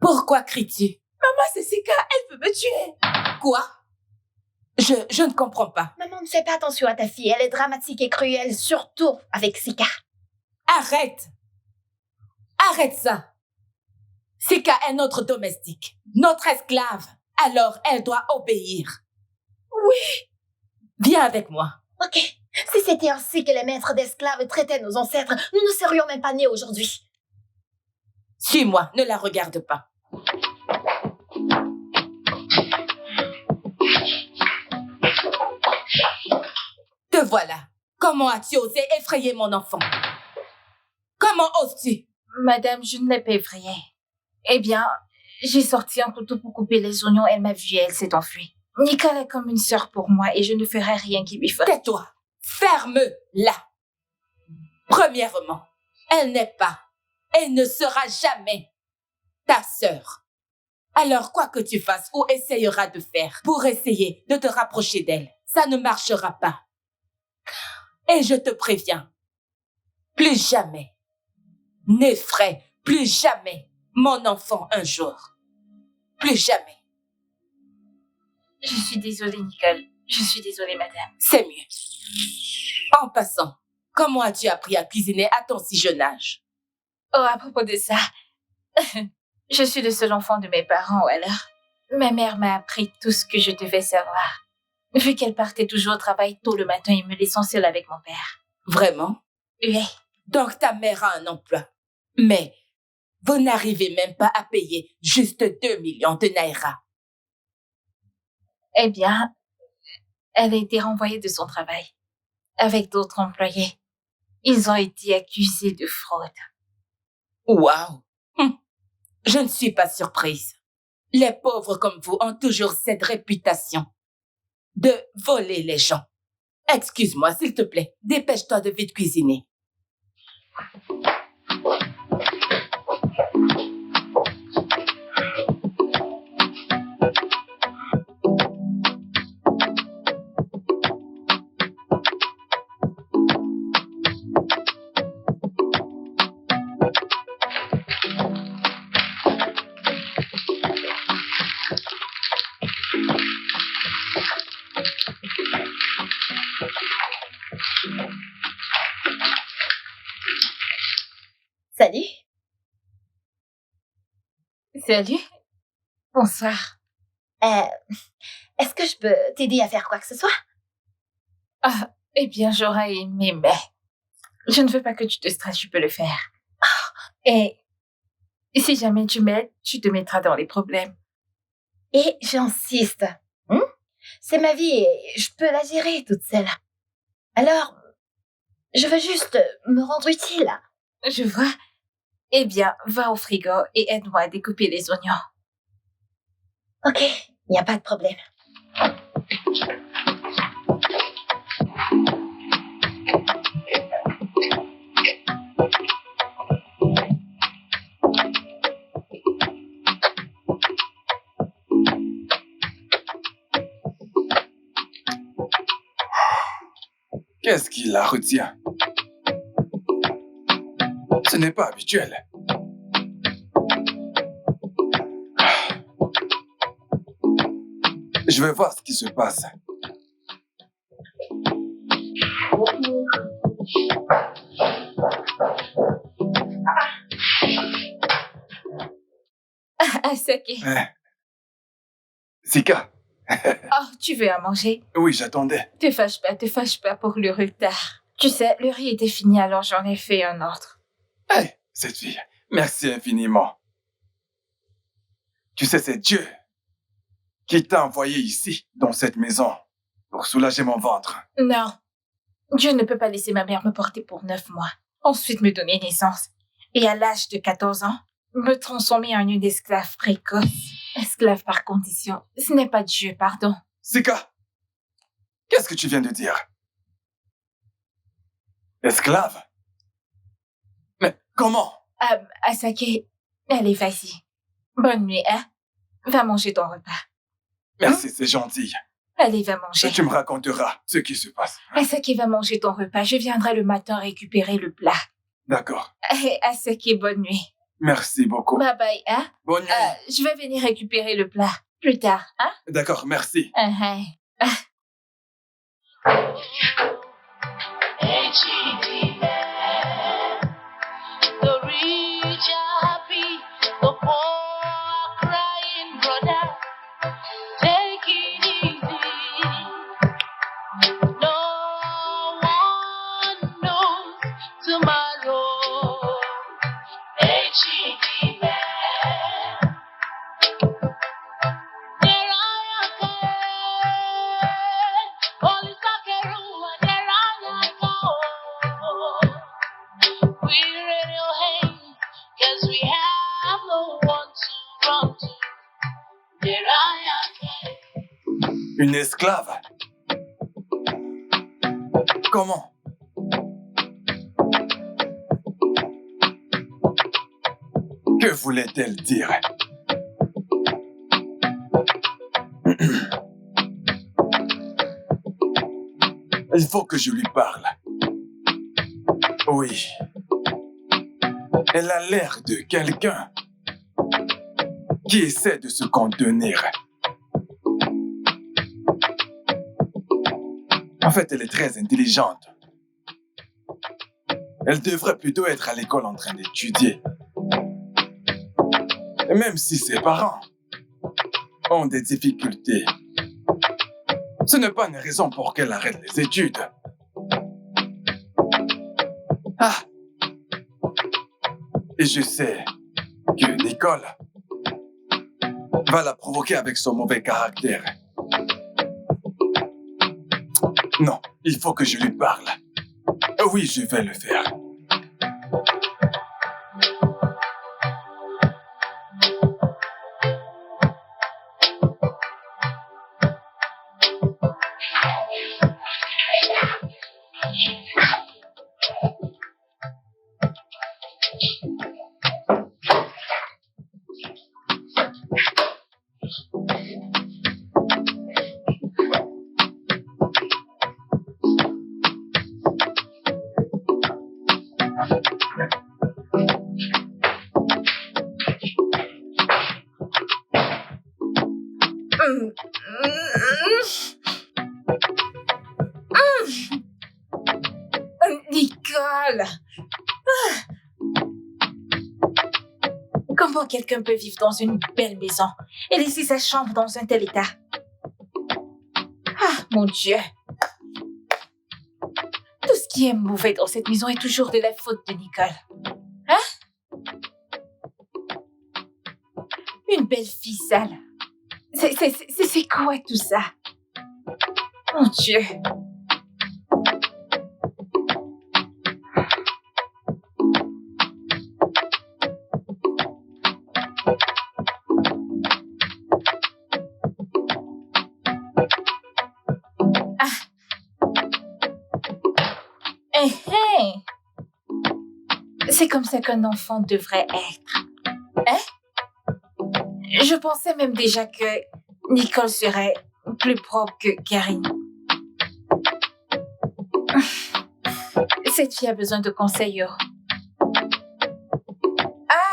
Pourquoi cries-tu? Maman, c'est Sika, elle veut me tuer. Quoi? Je ne comprends pas. Maman, ne fais pas attention à ta fille. Elle est dramatique et cruelle, surtout avec Sika. Arrête! Arrête ça! Sika est notre domestique, notre esclave. Alors elle doit obéir. Oui. Viens avec moi. Ok. Si c'était ainsi que les maîtres d'esclaves traitaient nos ancêtres, nous ne serions même pas nés aujourd'hui. Suis-moi, ne la regarde pas. Te voilà. Comment as-tu osé effrayer mon enfant? Comment oses-tu? Madame, je ne l'ai pas effrayée. Eh bien, j'ai sorti un couteau pour couper les oignons. Elle m'a vue et elle s'est enfuie. Nicole est comme une sœur pour moi et je ne ferai rien qui lui fasse. Tais-toi. Ferme-la. Premièrement, elle n'est pas et ne sera jamais ta sœur. Alors, quoi que tu fasses ou essayeras de faire pour essayer de te rapprocher d'elle, ça ne marchera pas. Et je te préviens, plus jamais, n'effraie plus jamais mon enfant un jour. Plus jamais. Je suis désolée, Nicole. Je suis désolée, madame. C'est mieux. En passant, comment as-tu appris à cuisiner à ton si jeune âge? Oh, à propos de ça, je suis le seul enfant de mes parents, alors. Ma mère m'a appris tout ce que je devais savoir. Vu qu'elle partait toujours au travail tôt le matin et me laissant seule avec mon père. Vraiment? Oui. Donc ta mère a un emploi. Mais vous n'arrivez même pas à payer juste 2 millions de naira. Eh bien, elle a été renvoyée de son travail. Avec d'autres employés. Ils ont été accusés de fraude. Waouh! Je ne suis pas surprise. Les pauvres comme vous ont toujours cette réputation de voler les gens. Excuse-moi, s'il te plaît. Dépêche-toi de vite cuisiner. Salut. Salut. Bonsoir. Est-ce que je peux t'aider à faire quoi que ce soit? Ah, eh bien, j'aurais aimé, mais je ne veux pas que tu te stresses, je peux le faire. Et si jamais tu m'aides, tu te mettras dans les problèmes. Et j'insiste. C'est ma vie et je peux la gérer toute seule. Alors, je veux juste me rendre utile. Je vois. Eh bien, va au frigo et aide-moi à découper les oignons. Ok, il n'y a pas de problème. Qu'est-ce qui la retient? Ce n'est pas habituel. Je vais voir ce qui se passe. Asake. Sika. Oh, tu veux à manger? Oui, j'attendais. Te fâche pas pour le retard. Tu sais, le riz était fini, alors j'en ai fait un autre. Hé, cette fille, merci infiniment. Tu sais, c'est Dieu qui t'a envoyé ici, dans cette maison, pour soulager mon ventre. Non. Dieu ne peut pas laisser ma mère me porter pour 9 mois. Ensuite me donner naissance. Et à l'âge de 14 ans, me transformer en une esclave précoce. Esclave par condition. Ce n'est pas Dieu, pardon. Sika, qu'est-ce que tu viens de dire? Esclave? Mais comment? Asake, allez, vas-y. Bonne nuit, hein? Va manger ton repas. Merci, c'est gentil. Allez, va manger. Tu me raconteras ce qui se passe. Asake va manger ton repas. Je viendrai le matin récupérer le plat. D'accord. Asake, bonne nuit. Merci beaucoup. Bye bye, hein? Bonne nuit. Je vais venir récupérer le plat plus tard, hein? D'accord, merci. The rich are happy, the poor are crying, brother. Take it easy. No one knows tomorrow. H.E.D. man. There I am, Holy Sakeru, there I am. We're in your hands, 'cause we have no one to run to. There I am. Une esclave? Comment? Que voulait-elle dire? Il faut que je lui parle. Oui. Elle a l'air de quelqu'un qui essaie de se contenir. En fait, elle est très intelligente. Elle devrait plutôt être à l'école en train d'étudier. Et même si ses parents ont des difficultés, ce n'est pas une raison pour qu'elle arrête les études. Ah! Et je sais que Nicole va la provoquer avec son mauvais caractère. Non, il faut que je lui parle. Oui, je vais le faire. Nicole! Comment quelqu'un peut vivre dans une belle maison et laisser sa chambre dans un tel état? Ah, mon Dieu! Tout ce qui est mauvais dans cette maison est toujours de la faute de Nicole. Hein? Une belle fille sale. C'est quoi tout ça? Mon Dieu! C'est comme ça qu'un enfant devrait être. Hein? Je pensais même déjà que Nicole serait plus propre que Karine. Cette fille a besoin de conseils.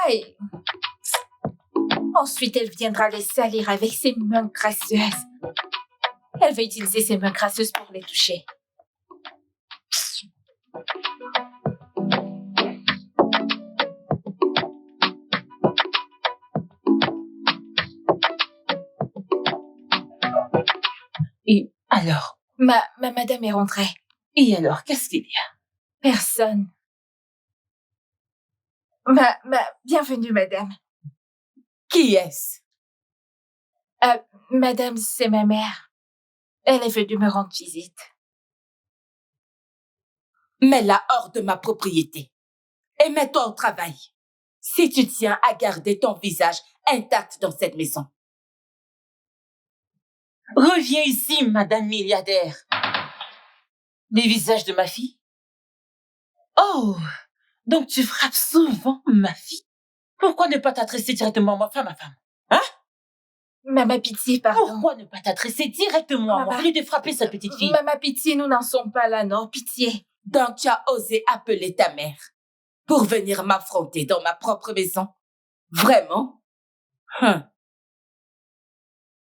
Aïe! Ensuite, elle viendra les salir avec ses mains crasseuses. Elle va utiliser ses mains crasseuses pour les toucher. Et alors? Ma madame est rentrée. Et alors, qu'est-ce qu'il y a? Personne. Bienvenue, madame. Qui est-ce? Madame, c'est ma mère. Elle est venue me rendre visite. Mets-la hors de ma propriété et mets-toi au travail. Si tu tiens à garder ton visage intact dans cette maison. Reviens ici, madame milliardaire. Les visages de ma fille? Oh, donc tu frappes souvent ma fille? Pourquoi ne pas t'adresser directement à ma femme, Hein? Maman, pitié, pardon. Pourquoi ne pas t'adresser directement à moi, au lieu de frapper cette petite fille? Maman, pitié, nous n'en sommes pas là, non, pitié. Donc tu as osé appeler ta mère pour venir m'affronter dans ma propre maison? Vraiment?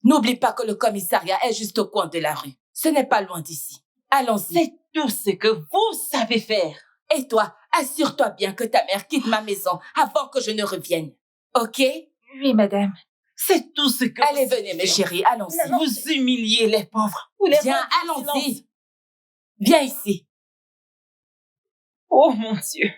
N'oublie pas que le commissariat est juste au coin de la rue. Ce n'est pas loin d'ici. Allons-y. C'est tout ce que vous savez faire. Et toi, assure-toi bien que ta mère quitte ma maison avant que je ne revienne. OK? Oui, madame. C'est tout ce que Allez, vous savez venez, mes faire. chéris, allons-y. Vous humiliez les pauvres. Vous les Viens, rendez en silence. allons-y. Viens ici. Oh mon Dieu.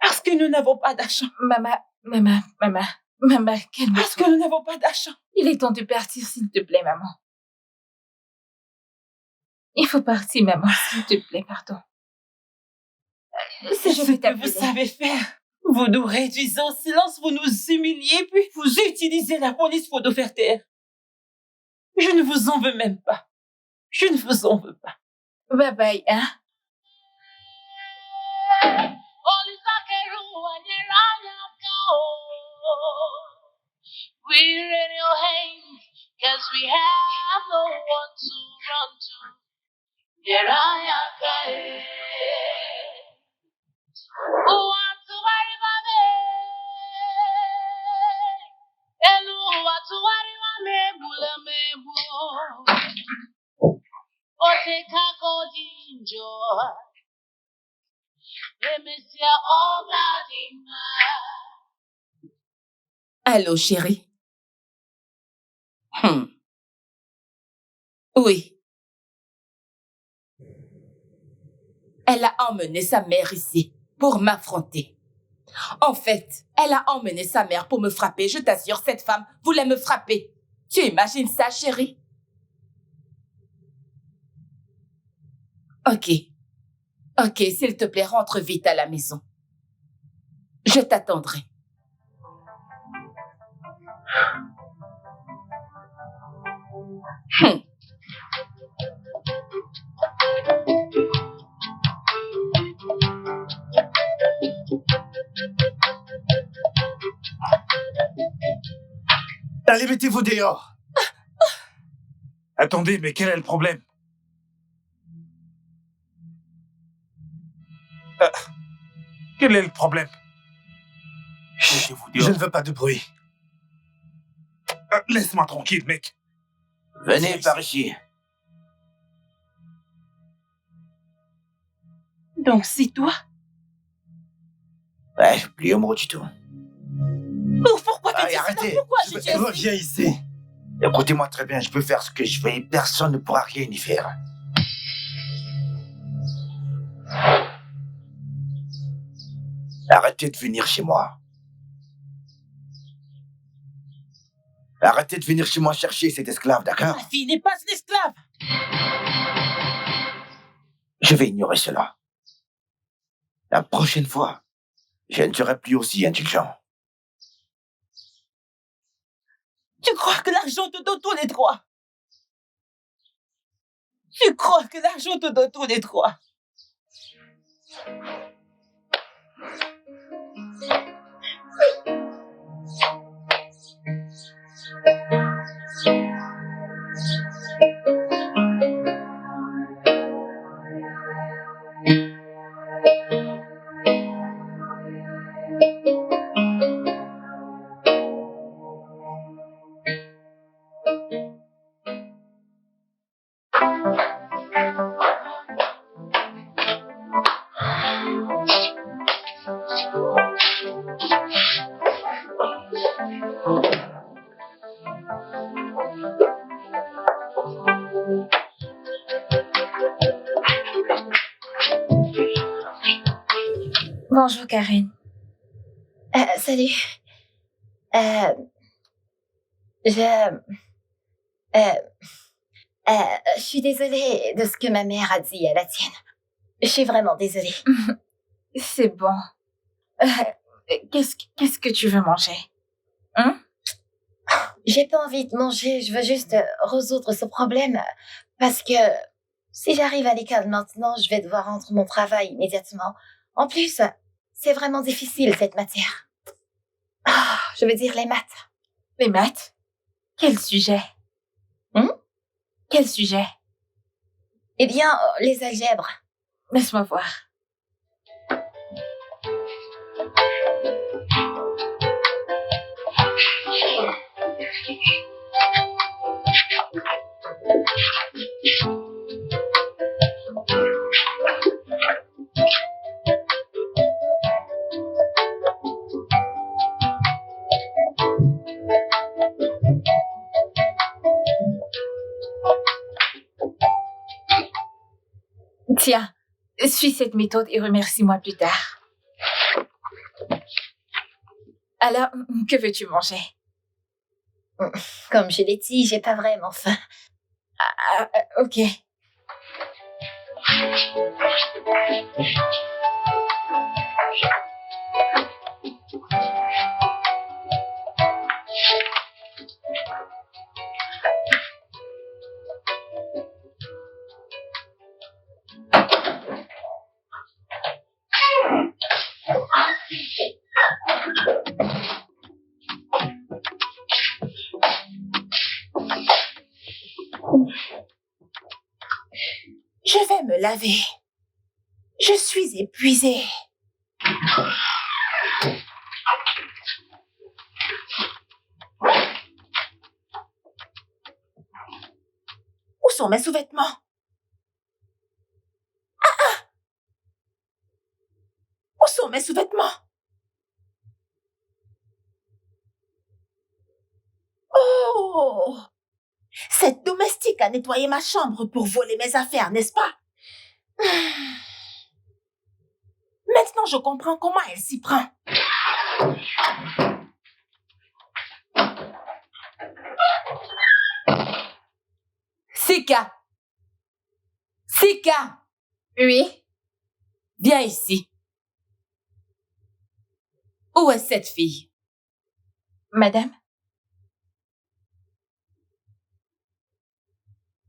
Parce que nous n'avons pas d'argent. Maman, calme-toi. Parce que nous n'avons pas d'argent. Il est temps de partir, s'il te plaît, maman. Il faut partir, maman, s'il te plaît, pardon. C'est Je ce vais que t'appeler. vous savez faire. Vous nous réduisez au silence, vous nous humiliez, puis vous utilisez la police pour nous faire taire. Je ne vous en veux même pas. Je ne vous en veux pas. Bye bye, hein? We're in your hands, 'cause we have no one to run to. Here I am, want to worry about me. And want to worry about me, bula me, or take a golden joy. Let me see all that in my. Allô, chérie? Oui. Elle a emmené sa mère ici pour m'affronter. En fait, elle a emmené sa mère pour me frapper. Je t'assure, cette femme voulait me frapper. Tu imagines ça, chérie? Ok, s'il te plaît, rentre vite à la maison. Je t'attendrai. Allez, mettez-vous dehors. Attendez, mais quel est le problème? Quel est le problème? Mettez-vous Je dehors. ne veux pas de bruit. Laisse-moi tranquille, mec. Venez par ici. Donc c'est toi? Ouais, plus un mot du tout. Pourquoi tu dis ça? Arrêtez. Pourquoi je dis Reviens ici. Écoutez-moi très bien, je peux faire ce que je veux et personne ne pourra rien y faire. Arrêtez de venir chez moi. Arrêtez de venir chez moi chercher cet esclave, d'accord? Ma fille n'est pas une esclave. Je vais ignorer cela. La prochaine fois, je ne serai plus aussi indulgent. Tu crois que l'argent te donne tous les droits? Tu crois que l'argent te donne tous les droits? Bonjour, Karen. Salut. Je suis désolée de ce que ma mère a dit à la tienne. Je suis vraiment désolée. C'est bon. Qu'est-ce que tu veux manger? Hein? J'ai pas envie de manger, je veux juste résoudre ce problème parce que Si j'arrive à l'école maintenant, je vais devoir rendre mon travail immédiatement. En plus, c'est vraiment difficile cette matière. Ah, je veux dire les maths. Les maths? Quel sujet? Quel sujet? Eh bien, les algèbres. Laisse-moi voir. Tiens, suis cette méthode et remercie-moi plus tard. Alors, que veux-tu manger? Comme je l'ai dit, j'ai pas vraiment faim. Ok. Je vais me laver. Je suis épuisée. Où sont mes sous-vêtements? Où sont mes sous-vêtements? Oh! Cette domestique a nettoyé ma chambre pour voler mes affaires, n'est-ce pas? Maintenant, je comprends comment elle s'y prend. Sika! Sika! Oui? Viens ici. Où est cette fille? Madame?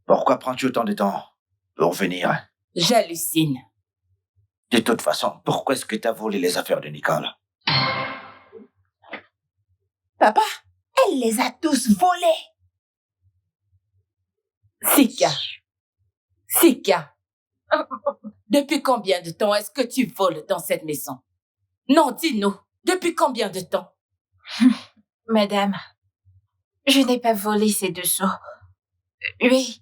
Pourquoi prends-tu autant de temps pour venir? J'hallucine. De toute façon, pourquoi est-ce que t'as volé les affaires de Nicole? Papa, elle les a tous volés. Sika. Sika. Depuis combien de temps est-ce que tu voles dans cette maison? Non, dis-nous. Depuis combien de temps? Madame, je n'ai pas volé ces 2 seaux. Oui.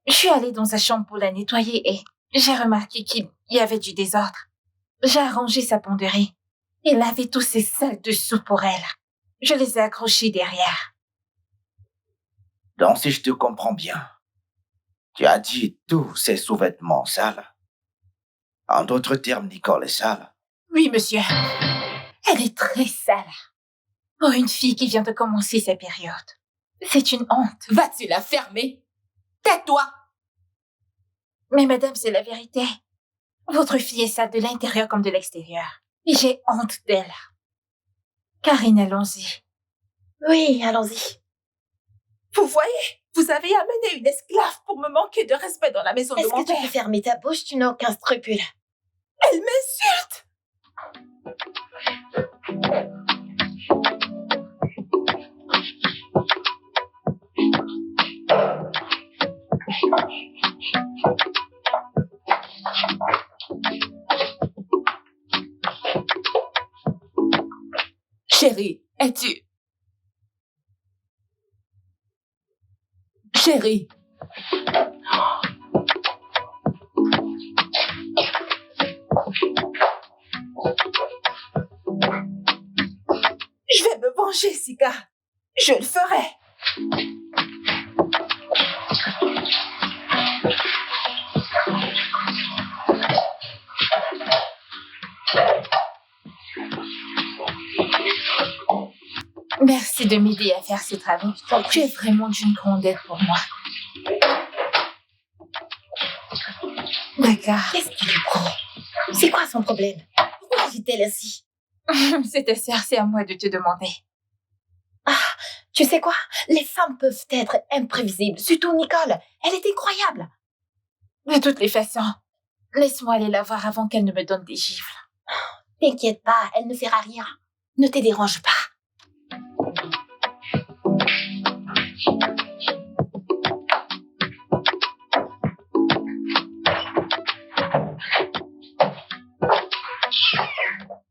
Je suis allée dans sa chambre pour la nettoyer et j'ai remarqué qu'il y avait du désordre. J'ai arrangé sa ponderie. Il avait tous ces sales dessous pour elle. Je les ai accrochés derrière. Donc, si je te comprends bien, tu as dit tous ces sous-vêtements sales. En d'autres termes, Nicole est sale. Oui, monsieur. Elle est très sale. Pour une fille qui vient de commencer sa période. C'est une honte. Vas-tu la fermer? Tais-toi! Mais madame, c'est la vérité. Votre fille est sale de l'intérieur comme de l'extérieur. Et j'ai honte d'elle. Karine, allons-y. Oui, allons-y. Vous voyez, vous avez amené une esclave pour me manquer de respect dans la maison de Est-ce mon que tu peux père. fermer ta bouche? Tu n'as aucun scrupule. Elle m'insulte! Chérie, es-tu... Chérie. Je vais me venger, Sika. Je le ferai. Merci de m'aider à faire ces travaux. Tu es vraiment d'une grande aide pour moi. D'accord. Qu'est-ce qui lui prend? C'est quoi son problème? Pourquoi agit-elle ainsi? C'est ta sœur, c'est à moi de te demander. Ah, tu sais quoi? Les femmes peuvent être imprévisibles. Surtout Nicole. Elle est incroyable. De toutes les façons, laisse-moi aller la voir avant qu'elle ne me donne des gifles. T'inquiète pas, elle ne fera rien. Ne te dérange pas.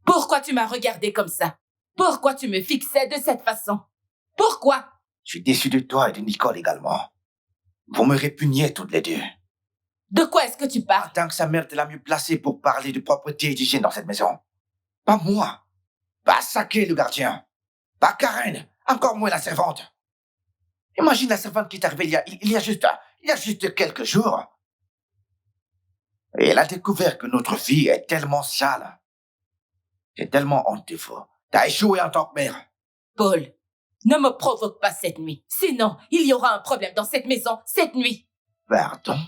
Pourquoi tu m'as regardé comme ça? Pourquoi tu me fixais de cette façon? Pourquoi? Je suis déçu de toi et de Nicole également. Vous me répugnez toutes les deux. De quoi est-ce que tu parles? Tant que sa mère est la mieux placée pour parler de propreté et d'hygiène dans cette maison. Pas moi. Pas Saké, le gardien. Pas Karen. Encore moins la servante. Imagine la servante qui est arrivée il y a juste quelques jours. Et elle a découvert que notre fille est tellement sale. C'est tellement honte de vous. T'as échoué en tant que mère. Paul, ne me provoque pas cette nuit. Sinon, il y aura un problème dans cette maison cette nuit. Pardon?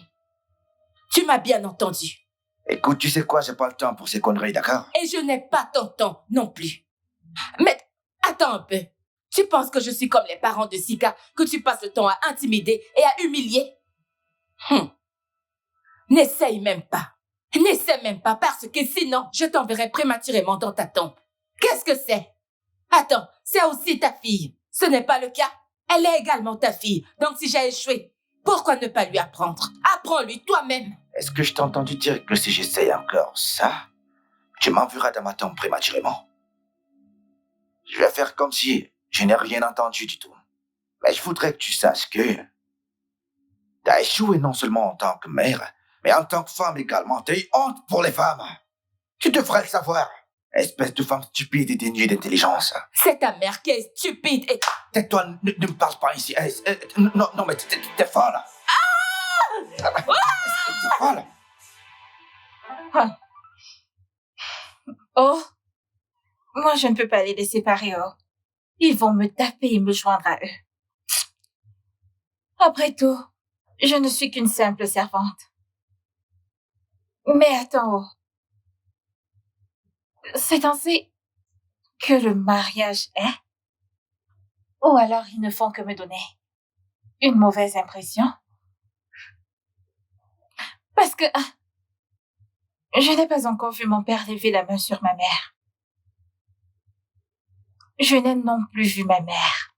Tu m'as bien entendu. Écoute, tu sais quoi, j'ai pas le temps pour ces conneries, d'accord? Et je n'ai pas ton temps non plus. Mais attends un peu. Tu penses que je suis comme les parents de Sika, que tu passes le temps à intimider et à humilier? N'essaye même pas. N'essaie même pas parce que sinon, je t'enverrai prématurément dans ta tombe. Qu'est-ce que c'est? Attends, c'est aussi ta fille. Ce n'est pas le cas. Elle est également ta fille. Donc si j'ai échoué, pourquoi ne pas lui apprendre? Apprends-lui toi-même. Est-ce que je t'ai entendu dire que si j'essaye encore ça, tu m'enverras dans ma tombe prématurément? Je vais faire comme si je n'ai rien entendu du tout. Mais je voudrais que tu saches que t'as échoué non seulement en tant que mère, mais en tant que femme également. T'as eu honte pour les femmes. Tu devrais le savoir. Espèce de femme stupide et dénuée d'intelligence. C'est ta mère qui est stupide et... Tais-toi, ne me parle pas ici. Non, mais t'es folle. T'es folle. Oh, moi je ne peux pas les laisser séparer, oh. Ils vont me taper et me joindre à eux. Après tout, je ne suis qu'une simple servante. Mais attends, oh. C'est ainsi que le mariage est? Ou alors ils ne font que me donner une mauvaise impression? Parce que je n'ai pas encore vu mon père lever la main sur ma mère. Je n'ai non plus vu ma mère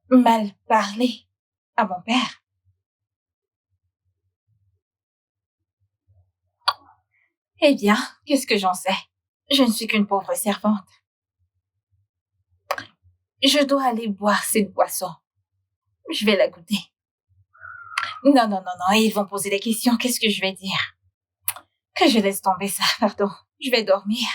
mal parler à mon père. Eh bien, qu'est-ce que j'en sais? Je ne suis qu'une pauvre servante. Je dois aller boire cette boisson. Je vais la goûter. Non, ils vont poser des questions. Qu'est-ce que je vais dire? Que je laisse tomber ça, pardon. Je vais dormir.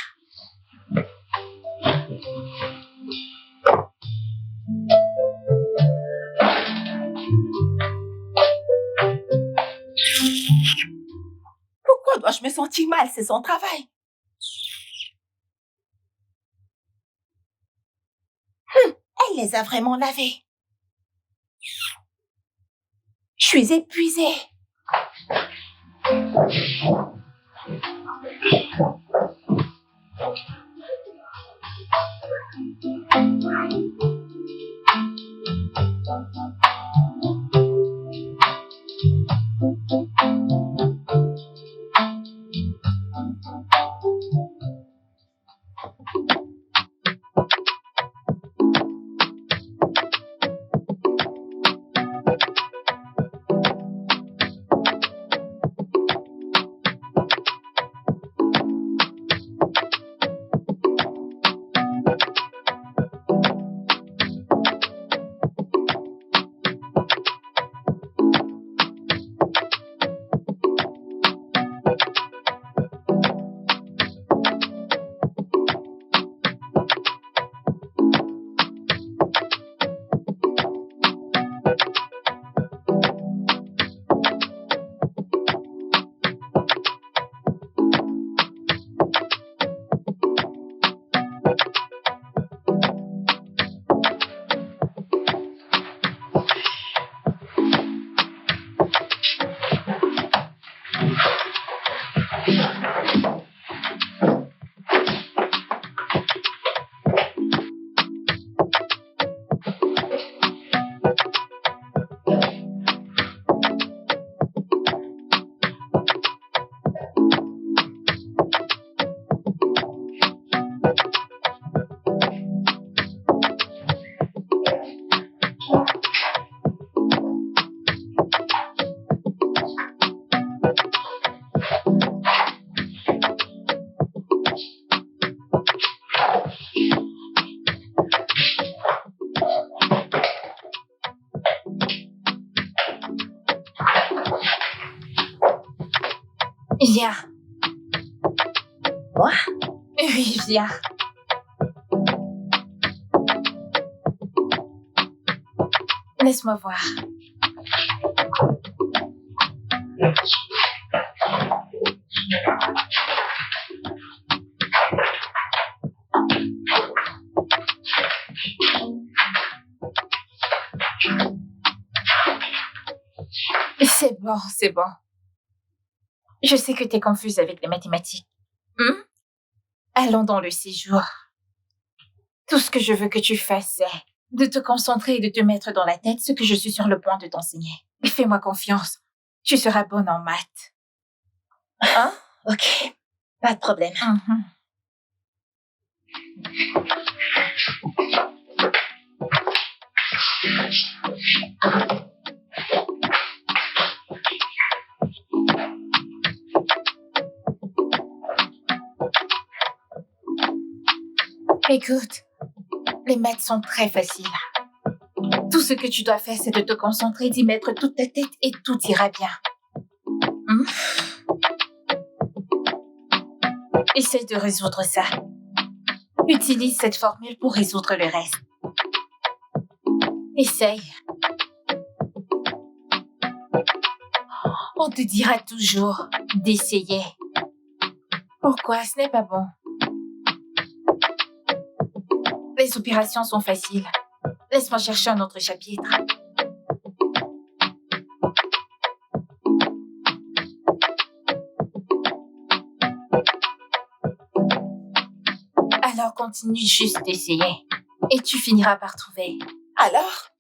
Pourquoi dois-je me sentir mal? C'est son travail. Elle les a vraiment lavés. Je suis épuisée. Viens. Moi? Oui, viens. Laisse-moi voir. C'est bon, c'est bon. Je sais que tu es confuse avec les mathématiques. Allons dans le séjour. Tout ce que je veux que tu fasses, c'est de te concentrer et de te mettre dans la tête ce que je suis sur le point de t'enseigner. Et fais-moi confiance. Tu seras bonne en maths. Hein? Ok, pas de problème. Écoute, les maths sont très faciles. Tout ce que tu dois faire, c'est de te concentrer, d'y mettre toute ta tête et tout ira bien. Essaye de résoudre ça. Utilise cette formule pour résoudre le reste. Essaye. On te dira toujours d'essayer. Pourquoi? Ce n'est pas bon. Les opérations sont faciles. Laisse-moi chercher un autre chapitre. Alors continue juste d'essayer. Et tu finiras par trouver. Alors,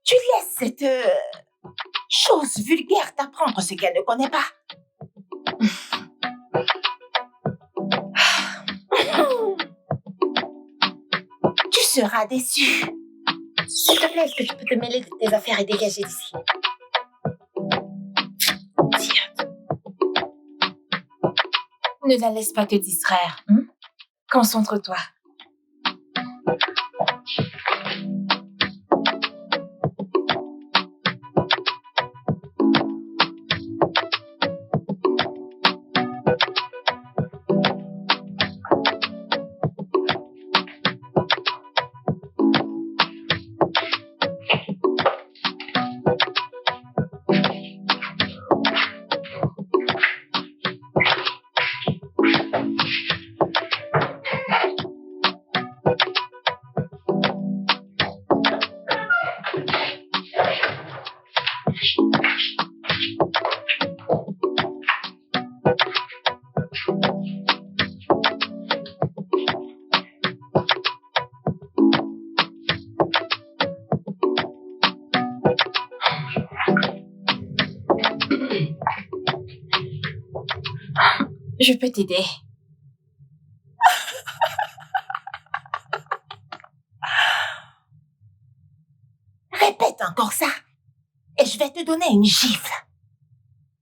tu laisses cette chose vulgaire t'apprendre ce qu'elle ne connaît pas. Tu seras déçu. S'il te plaît, est-ce que tu peux te mêler de tes affaires et dégager d'ici? Ne la laisse pas te distraire. Concentre-toi. Je peux t'aider. Répète encore ça et je vais te donner une gifle.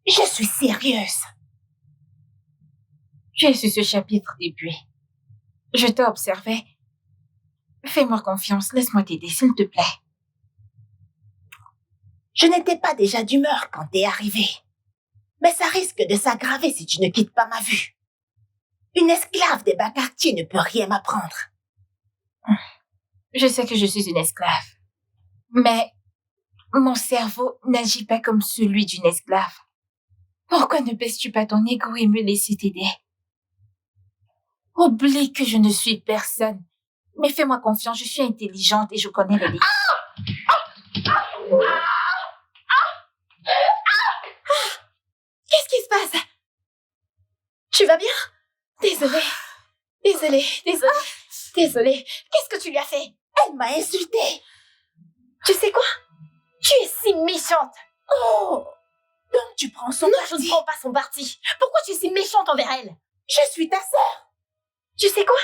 Je suis sérieuse. Tu es sur ce chapitre depuis. Je t'ai observé. Fais-moi confiance, laisse-moi t'aider, s'il te plaît. Je n'étais pas déjà d'humeur quand t'es arrivé. Mais ça risque de s'aggraver si tu ne quittes pas ma vue. Une esclave des bas quartiers ne peut rien m'apprendre. Je sais que je suis une esclave. Mais mon cerveau n'agit pas comme celui d'une esclave. Pourquoi ne baisses-tu pas ton ego et me laisser t'aider? Oublie que je ne suis personne. Mais fais-moi confiance, je suis intelligente et je connais les livres. Qu'est-ce qui se passe? Tu vas bien? Désolée. Qu'est-ce que tu lui as fait? Elle m'a insultée. Tu sais quoi? Tu es si méchante. Oh! Donc tu prends son parti. Je ne prends pas son parti. Pourquoi tu es si méchante envers elle? Je suis ta sœur. Tu sais quoi?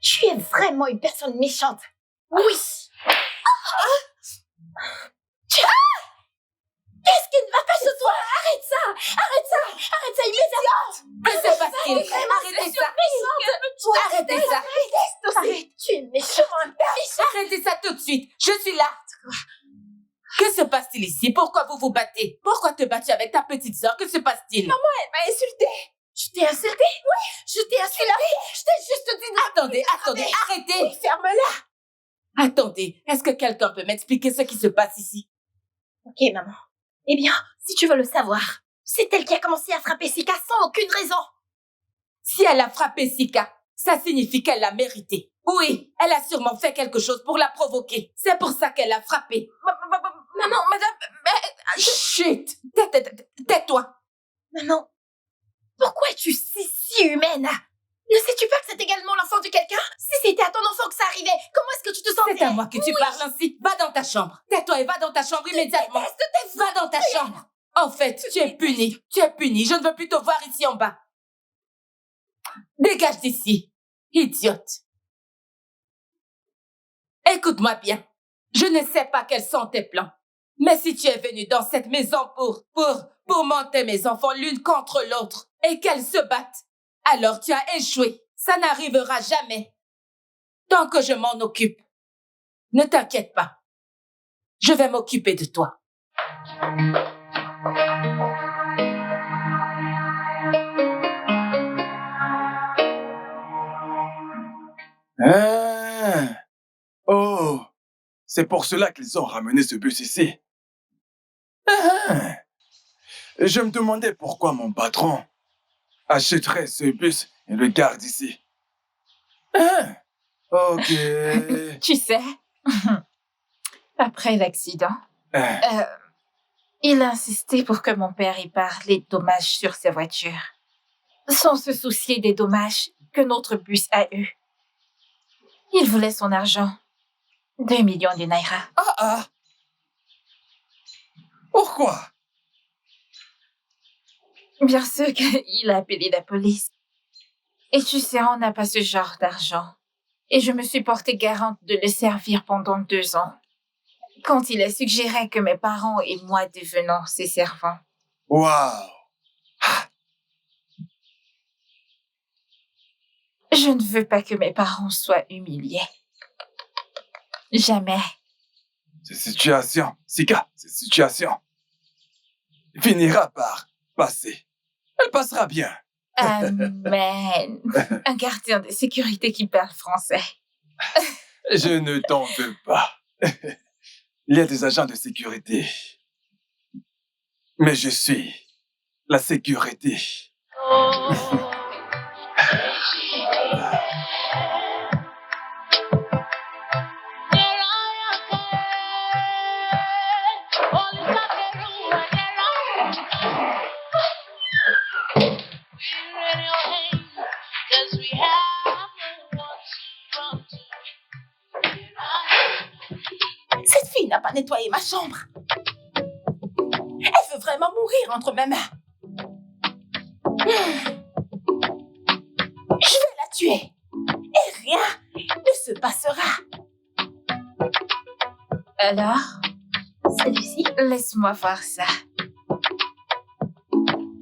Tu es vraiment une personne méchante. Oui. Qu'est-ce qui ne va pas chez toi? Arrête ça immédiatement. Que se passe-t-il? Arrêtez ça. Arrêtez ça. Arrête. Tu es méchante. Arrêtez ça tout de suite. Je suis là. Que se passe-t-il ici? Pourquoi vous vous battez? Pourquoi te bats-tu avec ta petite sœur? Que se passe-t-il? Elle m'a insultée. Je t'ai insulté? Oui, je t'ai insulté. Je t'ai juste dit de... Attendez, arrêtez. Oui, ferme-la. Attendez, est-ce que quelqu'un peut m'expliquer ce qui se passe ici? Ok, maman. Eh bien, si tu veux le savoir, c'est elle qui a commencé à frapper Sika sans aucune raison. Si elle a frappé Sika, ça signifie qu'elle l'a mérité. Oui, elle a sûrement fait quelque chose pour la provoquer. C'est pour ça qu'elle l'a frappée. Maman, madame... Chut! Tais-toi! Maman, pourquoi es-tu si humaine? Ne sais-tu pas que c'est également l'enfant de quelqu'un? Si c'était à ton enfant que ça arrivait, comment est-ce que tu te sentirais? C'est à moi que tu parles ainsi. Va dans ta chambre. Tais-toi et va dans ta chambre immédiatement. Va dans ta chambre. En fait, tu es puni. Tu es puni. Je ne veux plus te voir ici en bas. Dégage d'ici. Idiote. Écoute-moi bien. Je ne sais pas quels sont tes plans. Mais si tu es venu dans cette maison pour monter mes enfants l'une contre l'autre et qu'elles se battent, alors tu as échoué. Ça n'arrivera jamais. Tant que je m'en occupe. Ne t'inquiète pas. Je vais m'occuper de toi. Ah. Oh, c'est pour cela qu'ils ont ramené ce bus ici. Ah. Je me demandais pourquoi mon patron achèterait ce bus et le garde ici. Ah. Ok. Tu sais, après l'accident, Ah. il a insisté pour que mon père épare les dommages sur ses voitures, sans se soucier des dommages que notre bus a eus. Il voulait son argent. 2 millions de naira. Ah. Pourquoi? Bien sûr qu'il a appelé la police. Et tu sais, on n'a pas ce genre d'argent. Et je me suis portée garante de le servir pendant 2 ans. Quand il a suggéré que mes parents et moi devenons ses servants. Waouh. Je ne veux pas que mes parents soient humiliés. Jamais. Cette situation, Sika, cette situation finira par passer. Elle passera bien. Amen. Un gardien de sécurité qui parle français. Je ne t'en veux pas. Il y a des agents de sécurité. Mais je suis la sécurité. Cette fille n'a pas nettoyé ma chambre. Elle veut vraiment mourir entre mes mains. Je vais la tuer. Et rien ne se passera. Alors, Celui-ci? laisse-moi voir ça.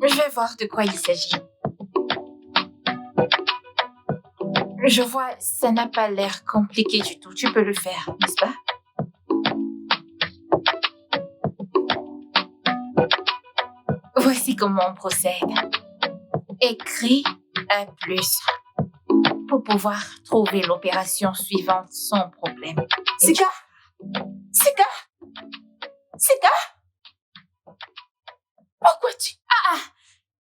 Je vais voir de quoi il s'agit. Je vois, ça n'a pas l'air compliqué du tout. Tu peux le faire, n'est-ce pas? Voici comment on procède. Écris un plus pour pouvoir trouver l'opération suivante sans problème. Sika! Pourquoi tu...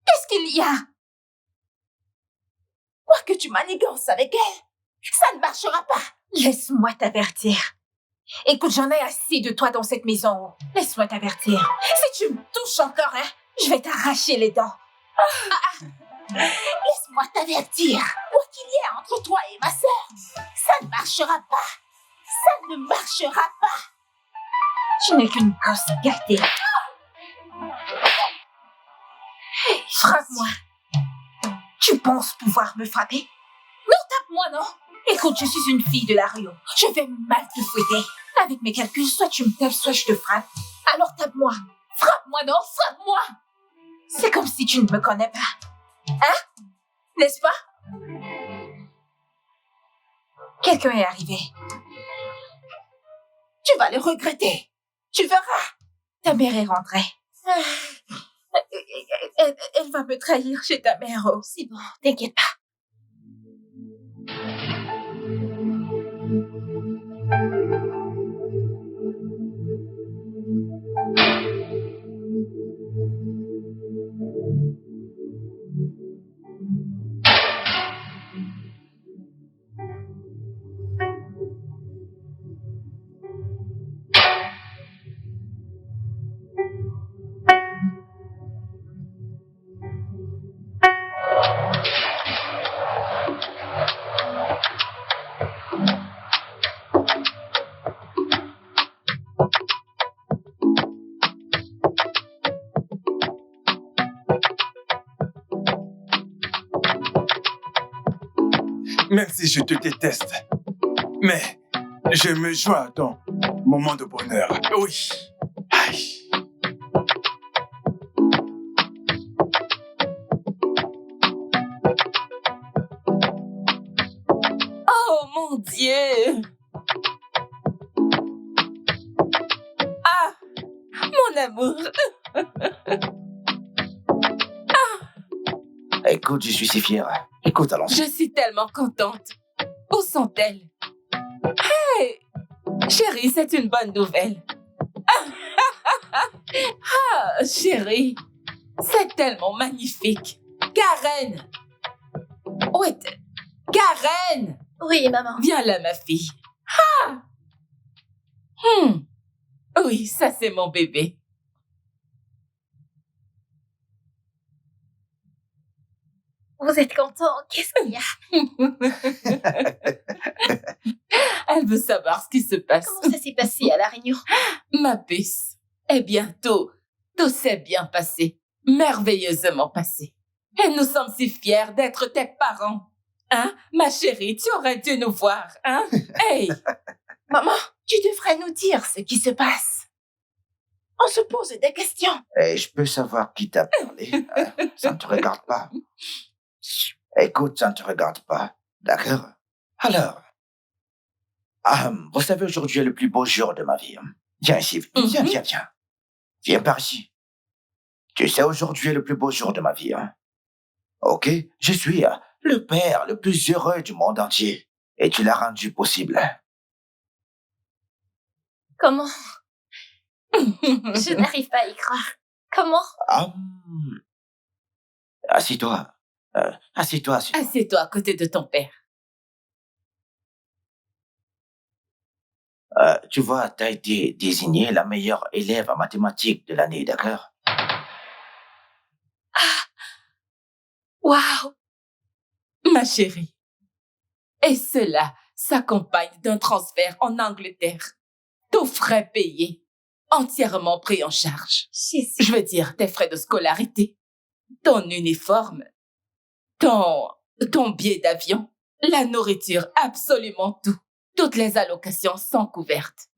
Qu'est-ce qu'il y a? Quoi que tu manigances avec elle, ça ne marchera pas. Laisse-moi t'avertir. Écoute, j'en ai assez de toi dans cette maison. Laisse-moi t'avertir. Si tu me touches encore, je vais t'arracher les dents. Laisse-moi t'avertir. Quoi qu'il y ait entre toi et ma sœur, ça ne marchera pas. Ça ne marchera pas. Tu n'es qu'une gosse gâtée. Frappe-moi. Tu penses pouvoir me frapper? Non, tape-moi, non. Écoute, je suis une fille de la Rio. Je vais mal te fouetter. Avec mes calculs, soit tu me tapes, soit je te frappe. Alors tape-moi. Frappe-moi, non, frappe-moi. C'est comme si tu ne me connais pas. Hein? N'est-ce pas? Quelqu'un est arrivé. Tu vas le regretter. Tu verras. Ta mère est rentrée. Elle va me trahir chez ta mère. Oh. C'est bon, t'inquiète pas. Même si je te déteste, mais je me joins à ton moment de bonheur. Oui. Aïe. Oh mon Dieu! Ah, mon amour! Écoute, je suis si fier. Écoute, allons-y. Je suis tellement contente. Où sont-elles? Hey! Chérie, c'est une bonne nouvelle. Ah, chérie, c'est tellement magnifique. Karen! Wait, Karen! Oui, maman. Viens là, ma fille. Ah! Oui, ça c'est mon bébé. Vous êtes content? Qu'est-ce qu'il y a? Elle veut savoir ce qui se passe. Comment ça s'est passé à la réunion? Ma puce. Et bientôt, tout s'est bien passé. Merveilleusement passé. Et nous sommes si fiers d'être tes parents. Hein, ma chérie, tu aurais dû nous voir, hein? Hey! Maman, tu devrais nous dire ce qui se passe. On se pose des questions. Et je peux savoir qui t'a parlé. Hein? Ça ne te regarde pas. Écoute, ça ne te regarde pas. D'accord? Alors, vous savez, aujourd'hui est le plus beau jour de ma vie. Viens ici. Viens. Viens par ici. Tu sais, aujourd'hui est le plus beau jour de ma vie. Ok? Je suis le père le plus heureux du monde entier. Et tu l'as rendu possible. Comment? Je n'arrive pas à y croire. Comment? Assis-toi. Assis-toi. Assieds-toi à côté de ton père. Tu vois, t'as été désignée la meilleure élève en mathématiques de l'année, d'accord? Waouh! Ma chérie. Et cela s'accompagne d'un transfert en Angleterre. Tout frais payé. Entièrement pris en charge. Je veux dire, tes frais de scolarité. Ton uniforme. Ton billet d'avion. La nourriture, absolument tout. Toutes les allocations sont couvertes.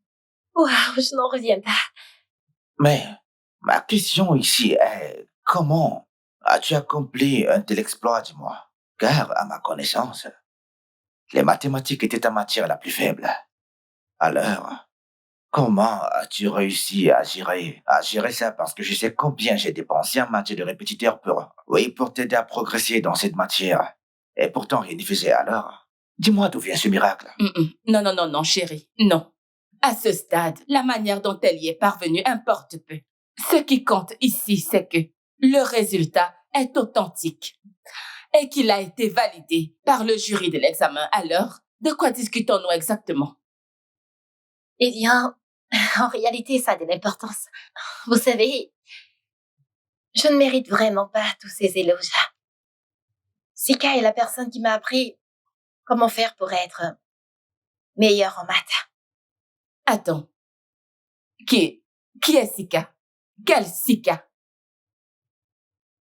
Waouh, je n'en reviens pas. Mais ma question ici est, comment as-tu accompli un tel exploit, dis-moi? Car, à ma connaissance, les mathématiques étaient ta matière la plus faible. Alors, comment as-tu réussi à gérer ça? Parce que je sais combien j'ai dépensé en matière de répétiteur pour t'aider à progresser dans cette matière. Et pourtant, rien n'y faisait. Alors, dis-moi d'où vient ce miracle. Non, chérie, non. À ce stade, la manière dont elle y est parvenue importe peu. Ce qui compte ici, c'est que le résultat est authentique et qu'il a été validé par le jury de l'examen. Alors, de quoi discutons-nous exactement? Eh bien, en réalité, ça a de l'importance. Vous savez, je ne mérite vraiment pas tous ces éloges-là. Sika est la personne qui m'a appris comment faire pour être meilleure en maths. Attends. Qui est Sika? Quelle Sika?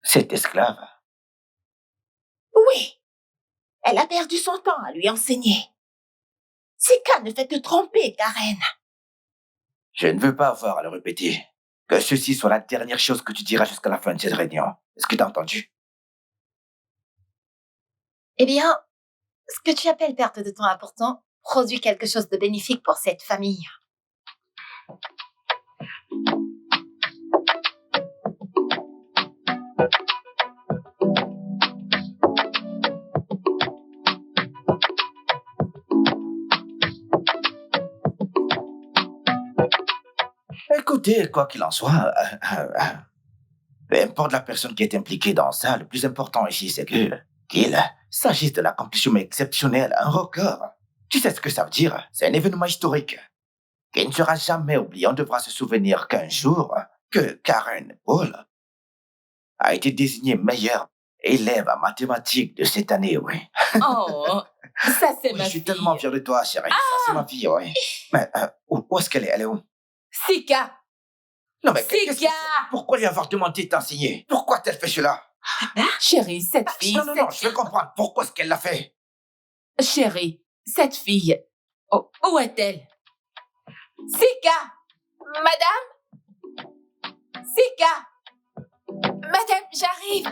Cette esclave. Oui. Elle a perdu son temps à lui enseigner. Sika ne fait que tromper Karen. Je ne veux pas avoir à le répéter. Que ceci soit la dernière chose que tu diras jusqu'à la fin de cette réunion. Est-ce que tu as entendu? Eh bien, ce que tu appelles perte de temps important produit quelque chose de bénéfique pour cette famille. Écoutez, quoi qu'il en soit, peu importe la personne qui est impliquée dans ça, le plus important ici, c'est qu'il s'agisse de l'accomplissement exceptionnel, un record. Tu sais ce que ça veut dire? C'est un événement historique qui ne sera jamais oublié. On devra se souvenir qu'un jour, que Karen Paul a été désignée meilleure élève en mathématiques de cette année, oui. Oh, ça c'est Oui, ma je suis fille. tellement fier de toi, chérie. Ça, c'est ma fille, oui. Mais où est-ce qu'elle est? Elle est où? Sika, Non, mais qu'est-ce que Sika. c'est? Pourquoi lui avoir demandé de t'enseigner? Pourquoi t'as fait cela? Chérie, cette fille, Non, je veux comprendre. Pourquoi est-ce qu'elle l'a fait? Chérie, cette fille. Oh, où est-elle? Sika! Madame, Sika! madame, j'arrive.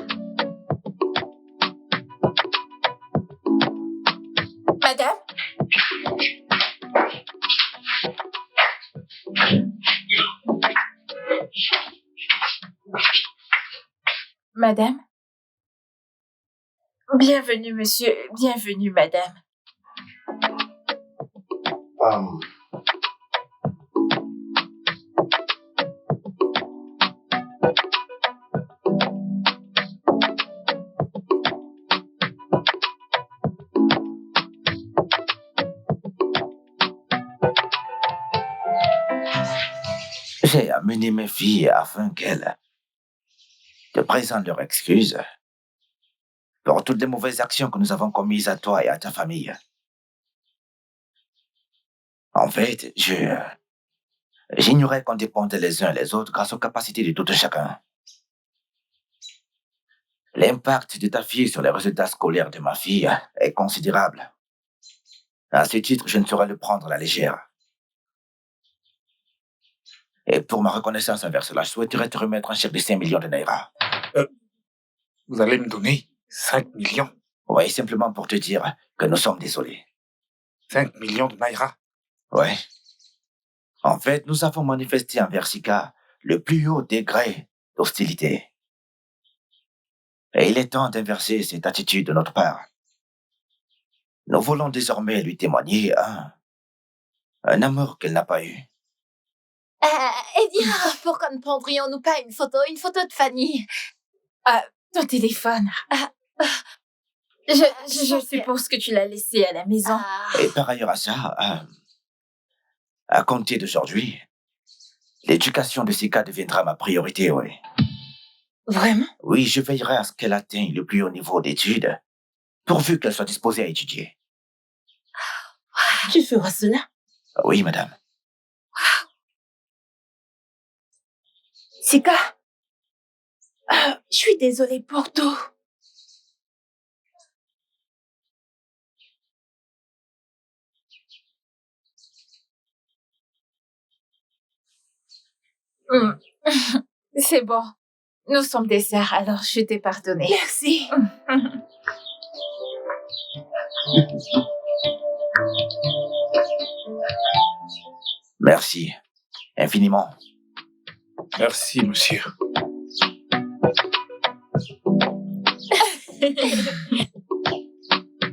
Madame, madame. Bienvenue, monsieur. Bienvenue, madame. J'ai amené mes filles afin qu'elles te présentent leurs excuses pour toutes les mauvaises actions que nous avons commises à toi et à ta famille. En fait, j'ignorais qu'on dépendait les uns les autres grâce aux capacités de tout un chacun. L'impact de ta fille sur les résultats scolaires de ma fille est considérable. À ce titre, je ne saurais le prendre à la légère. Et pour ma reconnaissance envers cela, je souhaiterais te remettre un chèque de 5 millions de Naira. Vous allez me donner 5 millions? Oui, simplement pour te dire que nous sommes désolés. 5 millions de Naira? Oui. En fait, nous avons manifesté envers Sika le plus haut degré d'hostilité. Et il est temps d'inverser cette attitude de notre part. Nous voulons désormais lui témoigner un amour qu'elle n'a pas eu. Et dire, pourquoi ne prendrions-nous pas une photo de Fanny? Ton téléphone. Je suppose que tu l'as laissé à la maison. Et par ailleurs à ça, à compter d'aujourd'hui, l'éducation de Sika deviendra ma priorité, oui. Vraiment? Oui, je veillerai à ce qu'elle atteigne le plus haut niveau d'études, pourvu qu'elle soit disposée à étudier. Tu feras cela? Oui, madame. Sika, je suis désolée pour tout. C'est bon. Nous sommes des sœurs, alors je t'ai pardonné. Merci. Merci, infiniment. Merci, monsieur.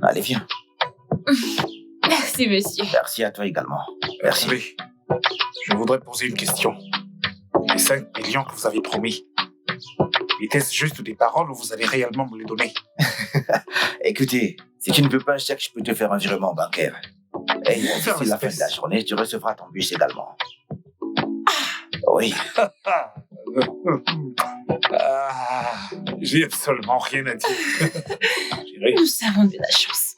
Allez, viens. Merci, monsieur. Merci à toi également. Merci. Attendez, je voudrais poser une question. Les 5 millions que vous avez promis, était-ce juste des paroles ou vous allez réellement me les donner? Écoutez, si tu ne veux pas un chèque, je peux te faire un virement bancaire. Et d'ici la fin de la journée, tu recevras ton bus également. Oui. J'ai absolument rien à dire. Chérie, Nous avons de la chance.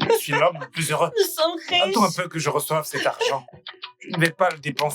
je suis l'homme le plus heureux. Nous sommes riches. Attends un peu que je reçoive cet argent. Je ne vais pas le dépenser